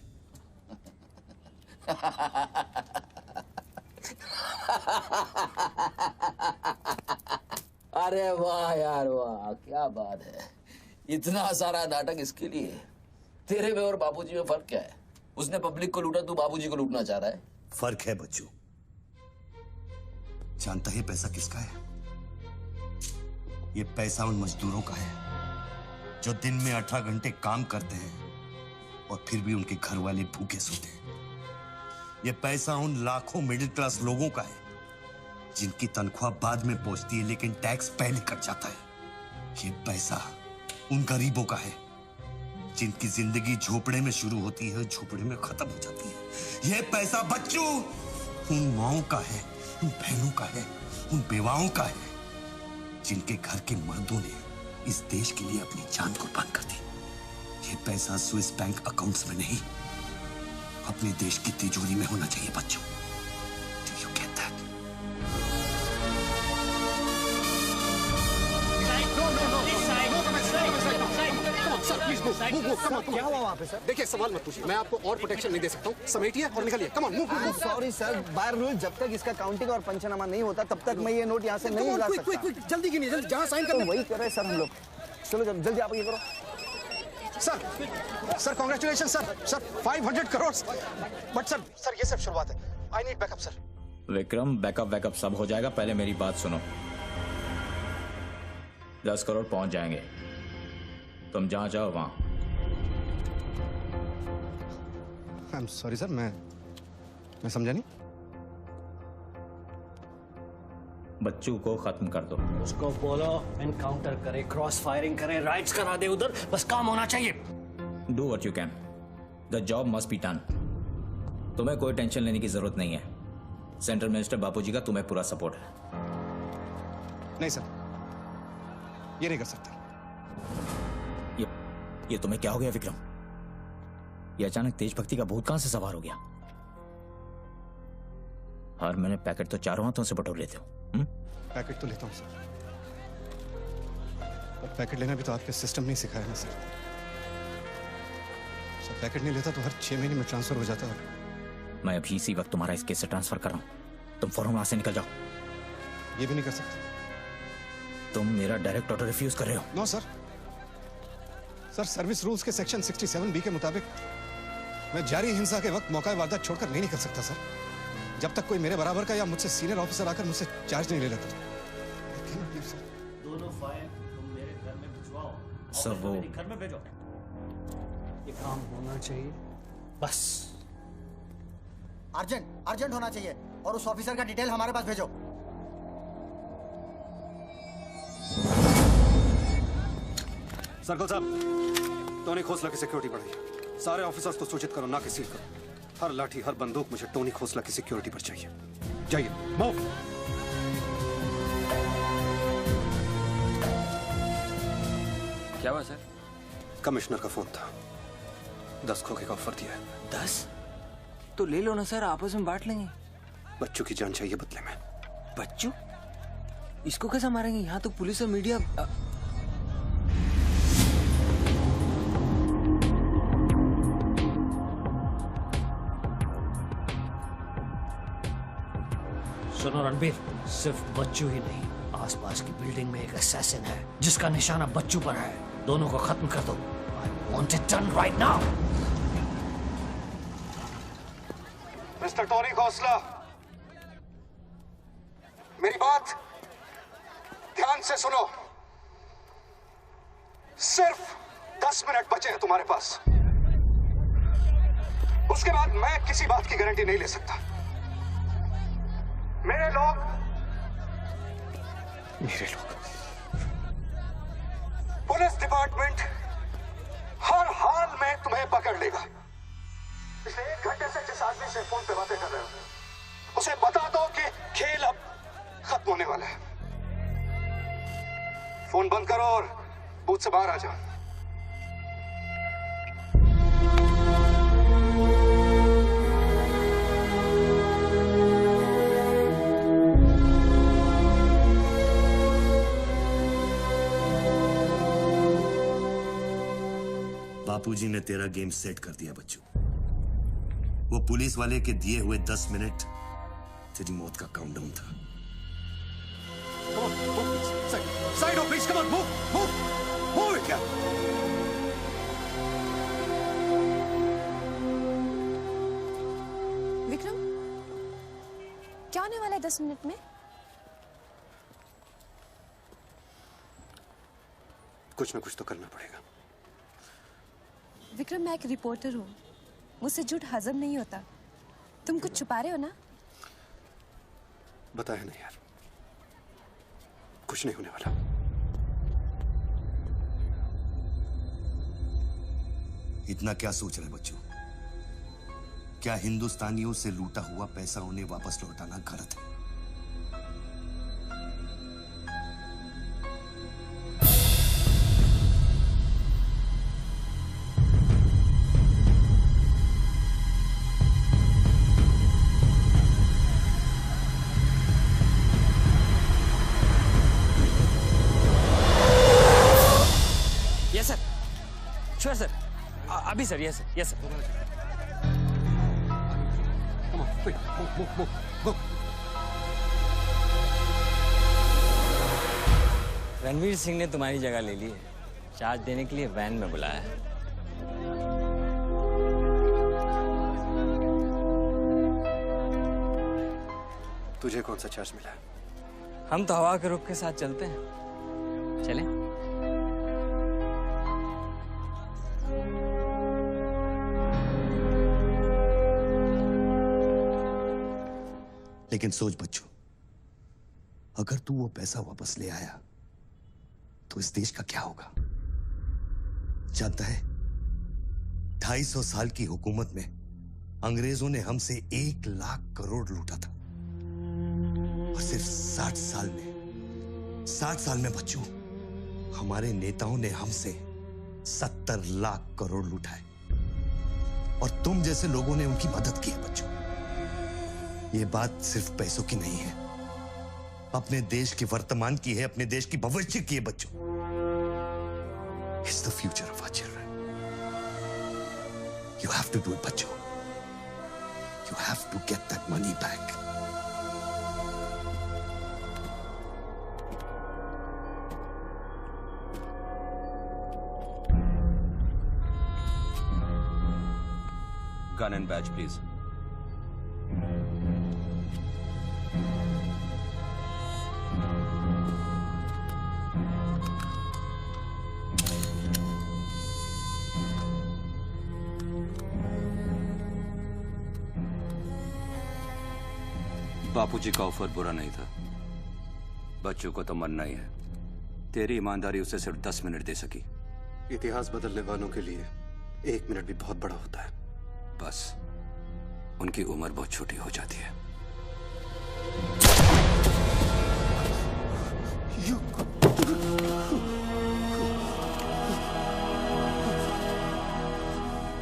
अरे वाह यार वाह, क्या बात है। इतना सारा नाटक इसके लिए? तेरे में और बापूजी में फर्क क्या है? उसने पब्लिक को लूटा, तू बापूजी को लूटना चाह रहा है। फर्क है बच्चू। जानता है पैसा किसका है? ये पैसा उन मजदूरों का है जो दिन में 18 घंटे काम करते हैं और फिर भी उनके घर वाले भूखे सोते हैं। ये पैसा उन लाखों मिडिल क्लास लोगों का है जिनकी तनख्वाह बाद में पहुंचती है लेकिन टैक्स पहले कट जाता है। ये पैसा उन गरीबों का है जिनकी जिंदगी झोपड़े में शुरू होती है, झोपड़े में खत्म हो जाती है। ये पैसा बच्चों उन माओं का है, उन बहनों का है, उन बेवाओं का है जिनके घर के मर्दों ने इस देश के लिए अपनी जान कुर्बान कर दी। ये पैसा स्विस बैंक अकाउंट्स में नहीं, अपने देश की तिजोरी में होना चाहिए बच्चों। Do you get that? क्या हुआ वहाँ पे सर? देखिए सवाल मत पूछिए, मैं आपको और प्रोटेक्शन नहीं दे सकता हूँ। समेटिए और निकलिए। Come on move. Sorry sir, by rule जब तक इसका काउंटिंग और पंचनामा नहीं होता तब तक मैं ये नोट यहाँ से नहीं ला सकता। क्विक जल्दी गिनिए, जल्दी जहाँ साइन करना वही कर रहे हैं सर हम लोग। चलो जल्दी आप ये करो। Sir congratulation sir 500 crore. But sir ये सब शुरुआत है। I need backup sir. Vikram, backup सब हो जाएगा, पहले मेरी बात सुनो। 10 करोड़ पहुंच जाएंगे, तुम जहां जाओ वहां। आई एम सॉरी सर, मैं समझा नहीं। बच्चों को खत्म कर दो। उसको बोलो एनकाउंटर करे, क्रॉस फायरिंग करे, राइट्स करा दे उधर, बस काम होना चाहिए। Do what you can, the job must be done. तुम्हें कोई टेंशन लेने की जरूरत नहीं है। सेंट्रल मिनिस्टर बापूजी का तुम्हें पूरा सपोर्ट है। नहीं सर, ये नहीं कर सकते। ये तुम्हें क्या हो गया विक्रम? ये अचानक तेज भक्ति का भूत कहां से सवार हो गया? हर महीने पैकेट तो चारों हाथों से बटोर लेते हो। पैकेट तो लेता हूं सर, पर पैकेट लेना भी तो आपके सिस्टम ने सिखाया ना सर। पैकेट नहीं लेता तो हर 6 महीने में ट्रांसफर हो जाता है। मैं अभी इसी वक्त तुम्हारा इस केस से ट्रांसफर कर रहा हूं, तुम फौरन वहां से निकल जाओ। ये भी नहीं कर सकते। तुम मेरा डायरेक्ट ऑर्डर रिफ्यूज कर रहे हो। नो सर, सर्विस रूल्स के सेक्शन 67B के मुताबिक मैं जारी हिंसा के वक्त मौका वारदात छोड़कर नहीं निकल सकता सर, जब तक कोई मेरे बराबर का या मुझसे सीनियर ऑफिसर आकर मुझसे चार्ज नहीं ले लेता। दोनों फाइल तुम मेरे घर में भिजवाओ। सर वो घर में भेजो। ये काम होना चाहिए बस। अर्जेंट होना चाहिए और उस ऑफिसर का डिटेल हमारे पास भेजो। सर्कल साहब, टोनी खोसला की सिक्योरिटी बढ़ाइए। सारे ऑफिसर्स को सूचित करो, ना कि सील करो। हर लाठी, हर बंदूक मुझे टोनी खोसला की सिक्योरिटी पर चाहिए। जाइए, मूव। क्या हुआ सर? कमिश्नर का फोन था, 10 खोखे का ऑफर दिया है। 10? तो ले लो ना सर, आपस में बांट लेंगे। बच्चों की जान चाहिए बदले में। बच्चू? इसको कैसे मारेंगे? यहाँ तो पुलिस और मीडिया। सुनो रणबीर, सिर्फ बच्चू ही नहीं, आसपास की बिल्डिंग में एक असैसिन है जिसका निशाना बच्चू पर है। दोनों को खत्म कर दो। I want it done right now. Mister Tony Khosla, मेरी बात ध्यान से सुनो। सिर्फ 10 मिनट बचे हैं तुम्हारे पास। उसके बाद मैं किसी बात की गारंटी नहीं ले सकता। मेरे लोग पुलिस डिपार्टमेंट हर हाल में तुम्हें पकड़ लेगा। पिछले 1 घंटे से जिस आदमी से फोन पे बातें कर रहे हो, उसे बता दो कि खेल अब खत्म होने वाला है। फोन बंद करो और बूथ से बाहर आ जाओ। बापूजी ने तेरा गेम सेट कर दिया बच्चू। वो पुलिस वाले के दिए हुए 10 मिनट तेरी मौत का काउंटडाउन था। Side of please, come on, move it, yeah. Vikram, क्या होने वाला है 10 मिनट में? कुछ ना कुछ तो करना पड़ेगा। विक्रम, मैं एक रिपोर्टर हूँ, मुझसे झूठ हजम नहीं होता। तुम कुछ छुपा रहे हो ना? बताया नहीं यार, कुछ नहीं होने वाला। इतना क्या सोच रहे बच्चों? क्या हिंदुस्तानियों से लूटा हुआ पैसा उन्हें वापस लौटाना गलत है? श्योर सर, अभी sir. Yes sir, yes sir. Ranveer Singh ने तुम्हारी जगह ले ली है। चार्ज देने के लिए वैन में बुलाया है। तुझे कौन सा चार्ज मिला? हम तो हवा के रुख के साथ चलते हैं। चलें? लेकिन सोच बच्चों, अगर तू वो पैसा वापस ले आया तो इस देश का क्या होगा? जानता है, 250 साल की हुकूमत में अंग्रेजों ने हमसे 1 लाख करोड़ लूटा था और सिर्फ 60 साल में बच्चों, हमारे नेताओं ने हमसे 70 लाख करोड़ लूटा है और तुम जैसे लोगों ने उनकी मदद की है बच्चों। ये बात सिर्फ पैसों की नहीं है, अपने देश के वर्तमान की है, अपने देश की भविष्य की है बच्चों। It's the future of our children. You have to do it, बच्चों। You have to get that money back. Gun and badge, please. बापूजी का ऑफर बुरा नहीं था। बच्चों को तो मरना ही है। तेरी ईमानदारी उसे सिर्फ 10 मिनट दे सकी। इतिहास बदलने वालों के लिए 1 मिनट भी बहुत बड़ा होता है। बस उनकी उम्र बहुत छोटी हो जाती है।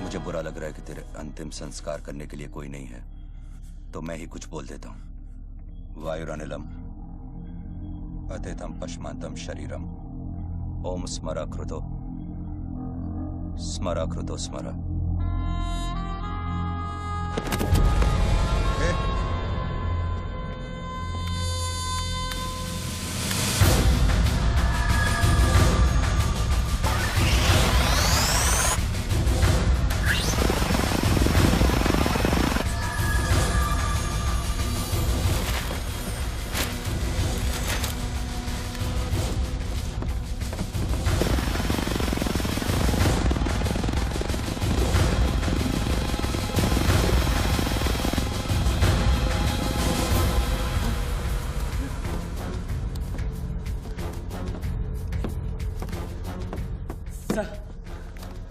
मुझे बुरा लग रहा है कि तेरे अंतिम संस्कार करने के लिए कोई नहीं है, तो मैं ही कुछ बोल देता हूं। वायुरनिलम अतिथम पश्मांतम शरीरम ओम स्मरा कृतो स्मरा कृतो स्मरा।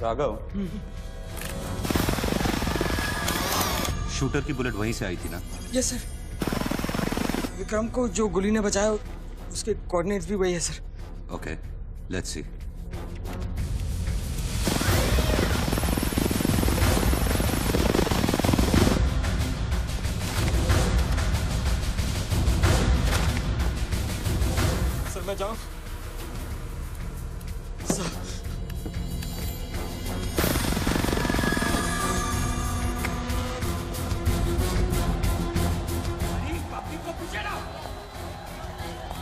राघव, शूटर की बुलेट वहीं से आई थी ना? Yes sir. विक्रम को जो गोली ने बचाया उसके कोऑर्डिनेट्स भी वही है sir. Okay, let's see. Sir मैं जाऊं? सर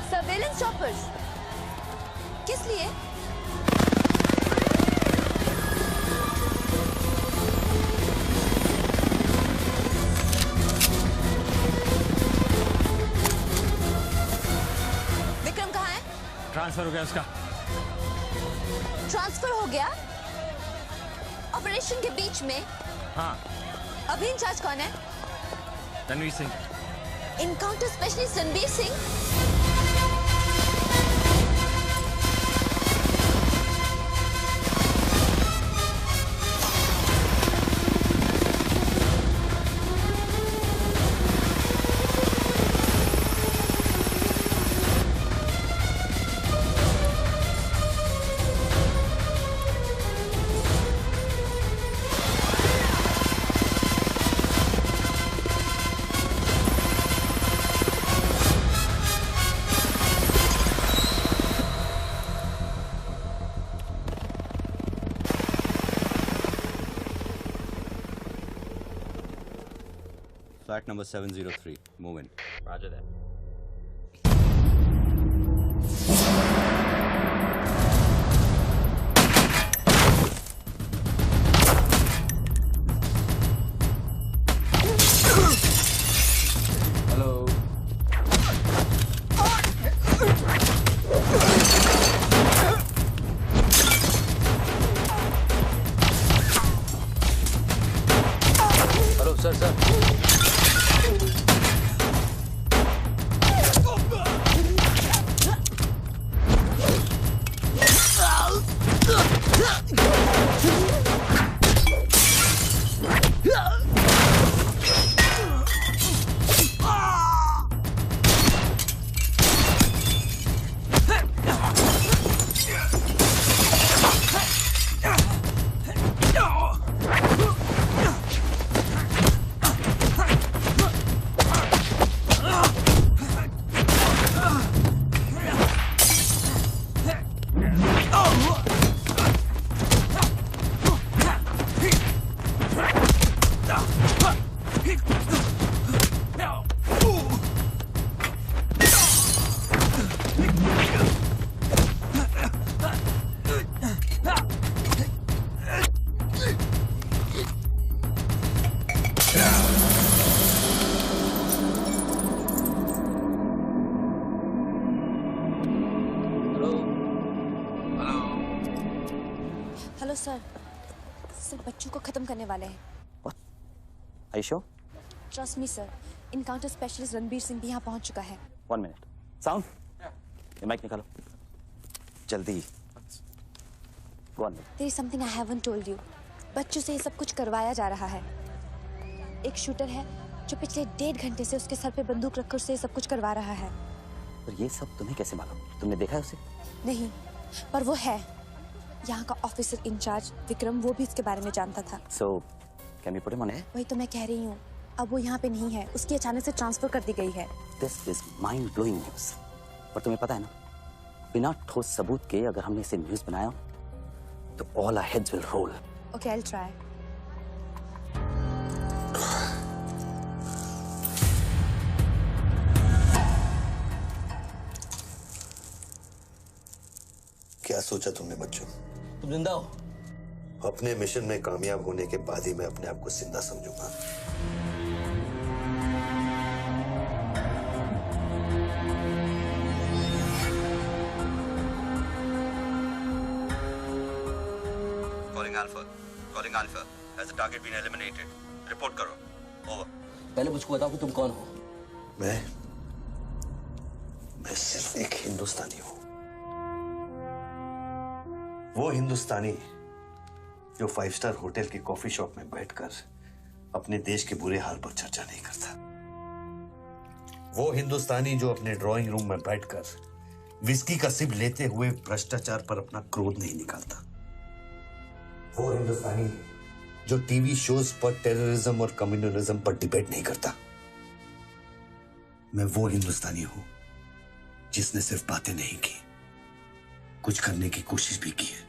सर्वेलेंस चॉपर्स किस लिए? विक्रम कहाँ है? ट्रांसफर हो गया उसका। ट्रांसफर हो गया? ऑपरेशन के बीच में? हाँ। अभी इंचार्ज कौन है? Ranveer Singh. Encounter specialist Ranveer Singh? Flat number 703. Move in. Roger that. Hello. Hello sir sir. Hello sir. Sir बच्चों को खत्म करने वाले हैं। Are you sure? Trust me sir. Encounter specialist Ranbir Singh भी यहाँ पहुँच चुका है। 1 minute. Sound? ये माइक निकालो जल्दी। Go on. There is something I haven't told you. बच्चों से ये सब कुछ करवाया जा रहा है। एक शूटर है जो पिछले 1.5 घंटे से उसके सर पे बंदूक रखकर उससे ये सब कुछ करवा रहा है। पर ये सब तुम्हें कैसे मालूम? तुमने देखा है उसे? नहीं, पर वो है। यहाँ का ऑफिसर इंचार्ज विक्रम, वो भी इसके बारे में जानता था। So, can we put him on air? वही तो मैं कह रही हूँ, अब वो यहाँ पे नहीं है, उसकी अचानक से ट्रांसफर कर दी गई है। This is mind-blowing news. पर तुम्हें पता है ना, बिना ठोस सबूत के अगर हमने इसे न्यूज़ बनाया तो all our heads will roll. Okay, I'll try. क्या सोचा तुमने बच्चों? तुम जिंदा हो? अपने मिशन में कामयाब होने के बाद ही मैं अपने आप को जिंदा समझूंगा। Calling Alpha. Has the target been eliminated? Report करो. Over. पहले मुझको बताओ कि तुम कौन हो? मैं सिर्फ एक हिंदुस्तानी हूँ। वो हिंदुस्तानी जो 5 स्टार होटल के कॉफी शॉप में बैठकर अपने देश के बुरे हाल पर चर्चा नहीं करता। वो हिंदुस्तानी जो अपने ड्राइंग रूम में बैठकर विस्की का सिप लेते हुए भ्रष्टाचार पर अपना क्रोध नहीं निकालता। वो हिंदुस्तानी जो टीवी शोज पर टेररिज्म और कम्युनलिज्म पर डिबेट नहीं करता। मैं वो हिंदुस्तानी हूं जिसने सिर्फ बातें नहीं की, कुछ करने की कोशिश भी की है।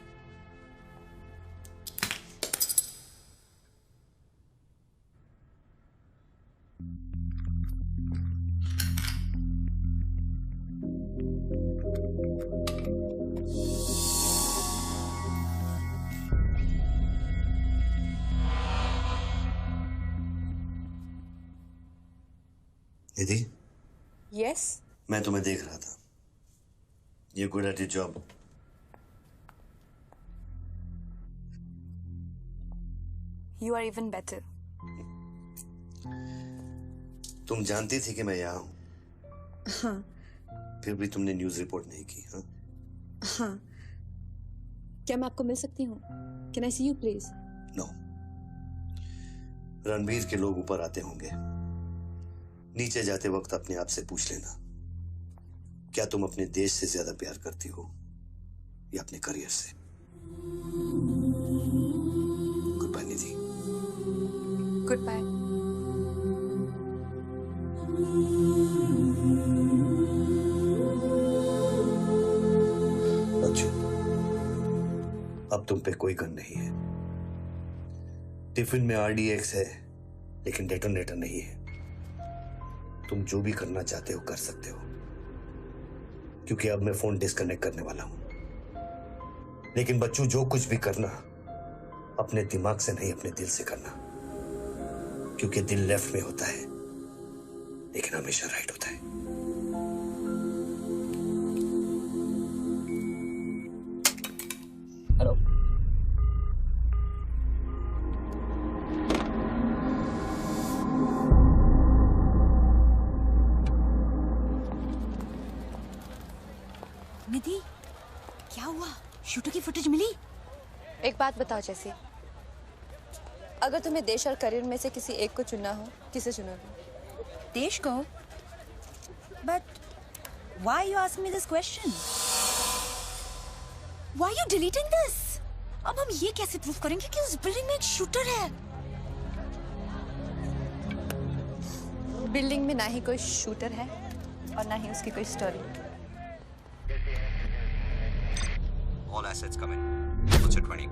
निधि, Yes? मैं तुम्हें देख रहा था। You're good at your job. You are even better. तुम जानती थी कि मैं यहाँ हूँ, हाँ, फिर भी तुमने न्यूज़ रिपोर्ट नहीं की, हाँ? हाँ। क्या मैं आपको मिल सकती हूँ? Can I see you, please? No. Ranbir के लोग ऊपर आते होंगे। नीचे जाते वक्त अपने आप से पूछ लेना, क्या तुम अपने देश से ज्यादा प्यार करती हो या अपने करियर से? Goodbye Nidhi. Goodbye. अच्छा, अब तुम पे कोई गन नहीं है। टिफिन में RDX है, लेकिन डेटोनेटर नहीं है। तुम जो भी करना चाहते हो कर सकते हो, क्योंकि अब मैं फोन डिस्कनेक्ट करने वाला हूं। लेकिन बच्चों, जो कुछ भी करना अपने दिमाग से नहीं, अपने दिल से करना, क्योंकि दिल लेफ्ट में होता है लेकिन हमेशा राइट होता है। हेलो, निधि, क्या हुआ? शूटर की फुटेज मिली? एक बात बताओ जैसे, अगर तुम्हें देश और करियर में से किसी एक को चुनना हो, किसे चुनोगे? देश को? But why you ask me this question? Why you deleting this? अब हम ये कैसे प्रूव करेंगे कि उस बिल्डिंग में एक शूटर है? बिल्डिंग में ना ही कोई शूटर है और ना ही उसकी कोई story. All assets come in. What's your 20?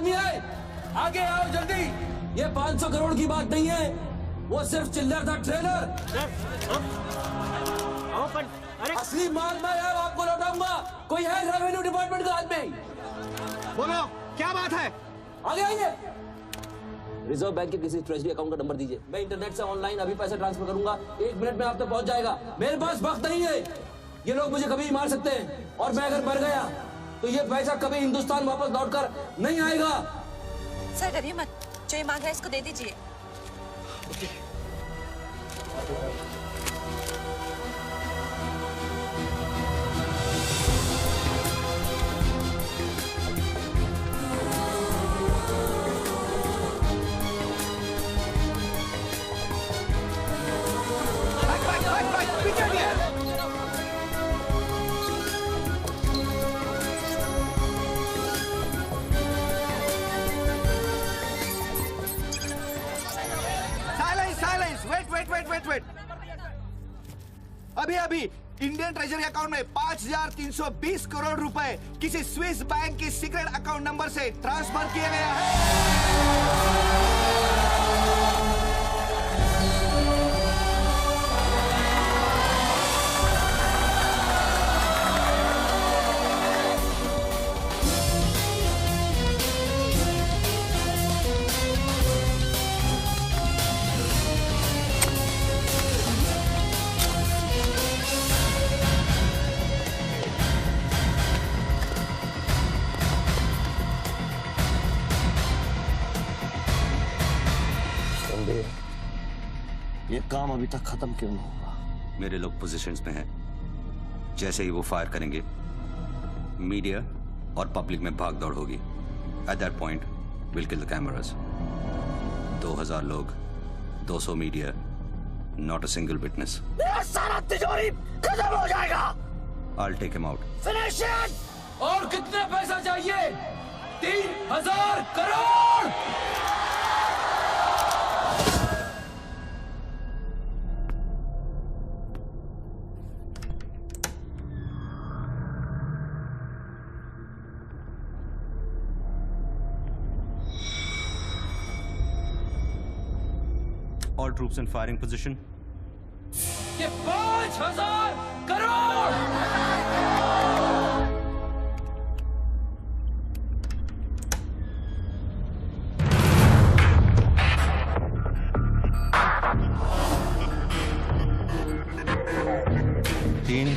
आदमी है? आगे आओ जल्दी। ये 500 करोड़ की बात नहीं है, वो सिर्फ चिल्लर था, ट्रेलर। असली माल मैं आपको लौटाऊंगा। कोई है रेवेन्यू डिपार्टमेंट का आदमी? बोलो क्या बात है? आगे आइए। रिजर्व बैंक के किसी ट्रेजरी अकाउंट का नंबर दीजिए। मैं इंटरनेट से ऑनलाइन अभी पैसे ट्रांसफर करूंगा, 1 मिनट में आप तक पहुंच जाएगा। मेरे पास वक्त नहीं है, ये लोग मुझे कभी मार सकते हैं, और मैं अगर मर गया तो ये पैसा कभी हिंदुस्तान वापस लौटकर नहीं आएगा। सर डरिए मत, जो ये मांग रहा है इसको दे दीजिए। वेट। अभी इंडियन ट्रेजरी अकाउंट में 5,320 करोड़ रुपए किसी स्विस बैंक के सीक्रेट अकाउंट नंबर से ट्रांसफर किया गया है। ये काम अभी तक खत्म क्यों नहीं हुआ? मेरे लोग पोजीशंस में हैं। जैसे ही वो फायर करेंगे, मीडिया और पब्लिक में भाग दौड़ होगी। At that point will kill the cameras. 2000 लोग, 200 media, not a single witness. सारा तिजोरी खत्म हो जाएगा। I'll take him out. Finish it! और कितना पैसा चाहिए? 3000 crore. All troops in firing position. ये 5000 करोड़। तीन,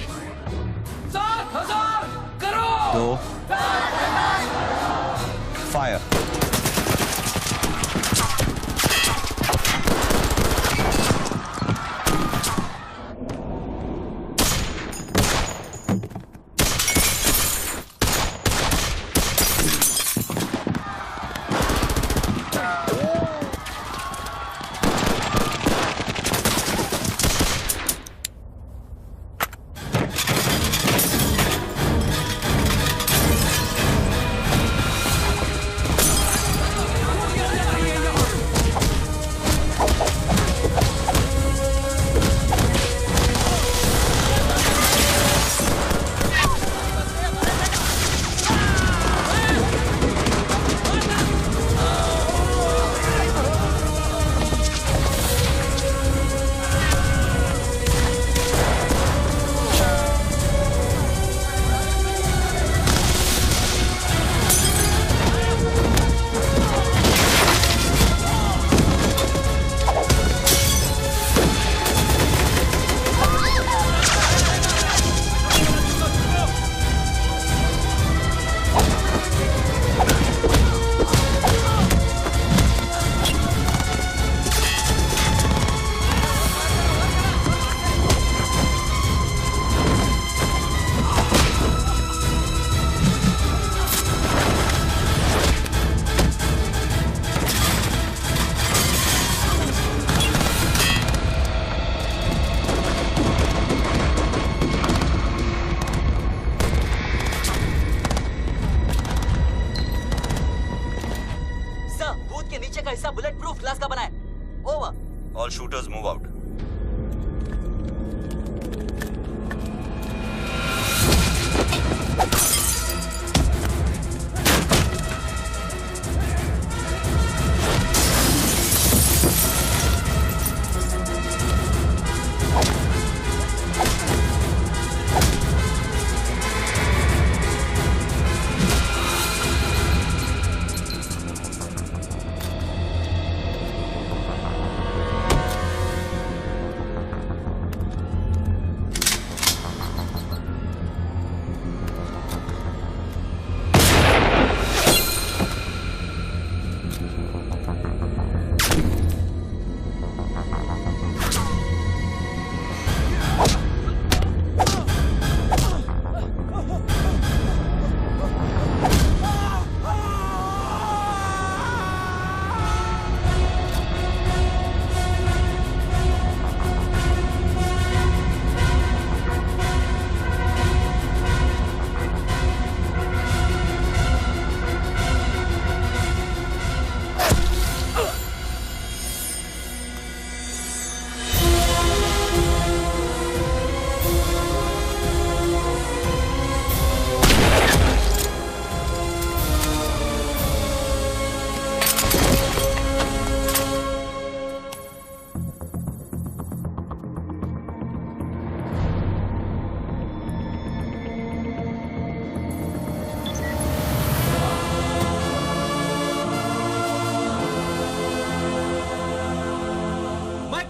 7000 crore. 2 fire. All shooters move out.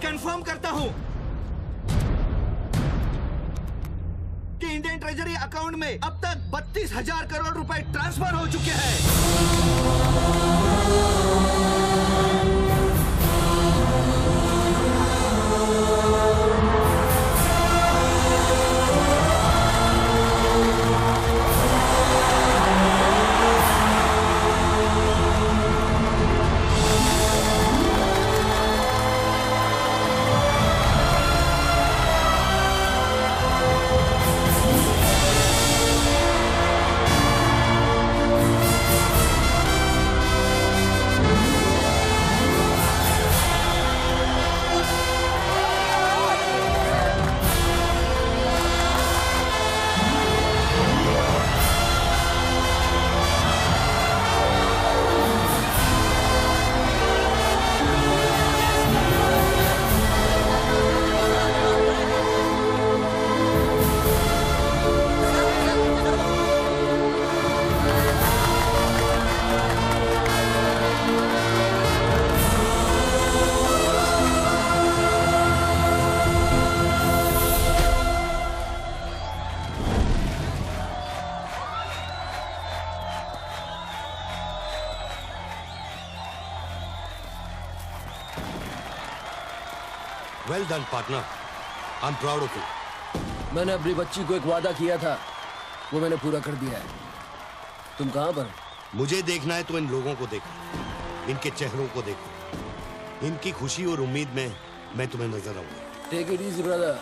Confirm करता हूं कि इंडियन ट्रेजरी अकाउंट में अब तक 32,000 करोड़ रुपए ट्रांसफर हो चुके हैं। Well done, partner. I'm proud of you. मैंने अपनी बच्ची को एक वादा किया था, वो मैंने पूरा कर दिया है। तुम कहाँ पर? मुझे देखना है तो इन लोगों को देखो, इनके चेहरों को देखो, इनकी खुशी और उम्मीद में मैं तुम्हें नजर आऊंगा। Take it easy, brother,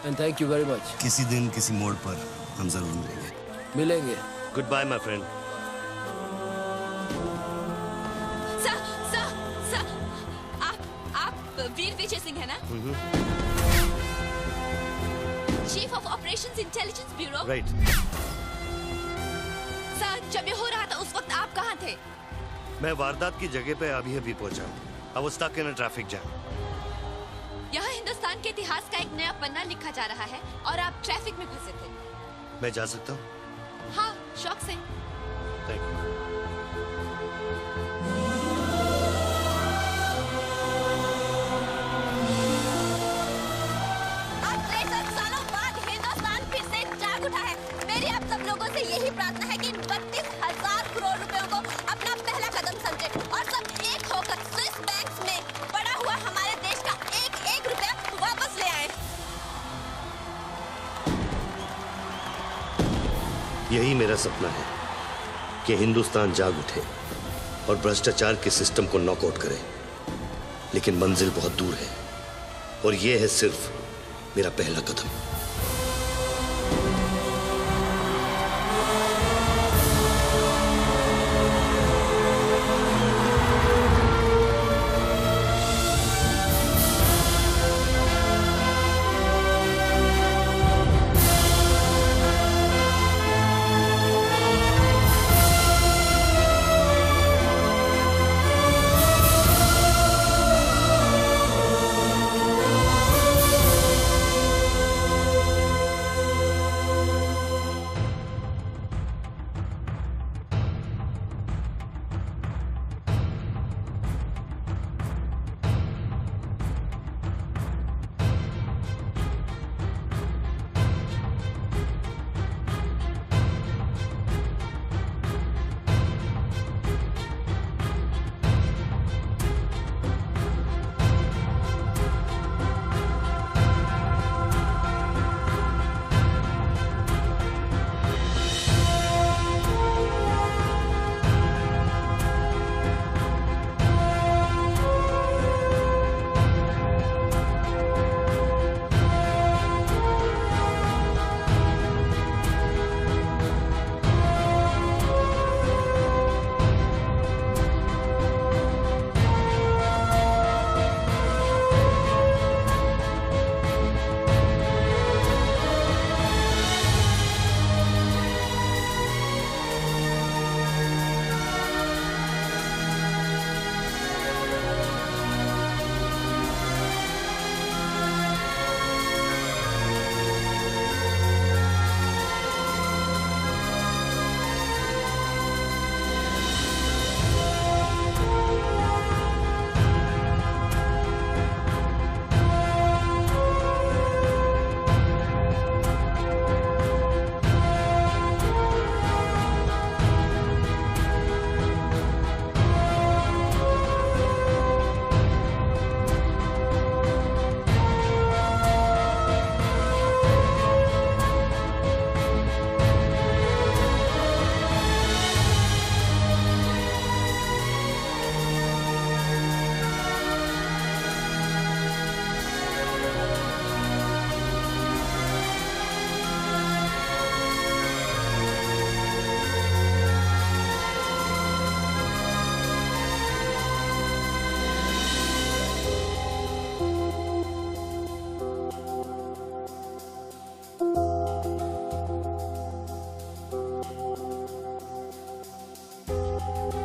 and thank you very much. किसी दिन किसी मोड़ पर हम जरूर मिलेंगे। Goodbye, my friend. सर, आप वीर विजय सिंह है ना? Chief of operations intelligence bureau. Right. Sir, जब ये हो रहा था उस वक्त आप कहाँ थे? मैं वारदात की जगह पे अभी पहुंचा। I was stuck in a traffic jam. यहाँ हिंदुस्तान के इतिहास का एक नया पन्ना लिखा जा रहा है और आप ट्रैफिक में फंसे थे। मैं जा सकता हूँ? हाँ, शौक से। Thank you. आज 63 सालों बाद हिंदुस्तान फिर से जाग उठा है। मेरी आप सब लोगों से यही प्रार्थना है कि इन 32,000 करोड़ रुपयों को अपना पहला कदम समझे और सब एक होकर स्विस बैंक्स में पड़ा हुआ हमारे देश का एक रुपया वापस ले आए। यही मेरा सपना है कि हिंदुस्तान जाग उठे और भ्रष्टाचार के सिस्टम को नॉकआउट करे, लेकिन मंजिल बहुत दूर है और यह है सिर्फ मेरा पहला कदम। करो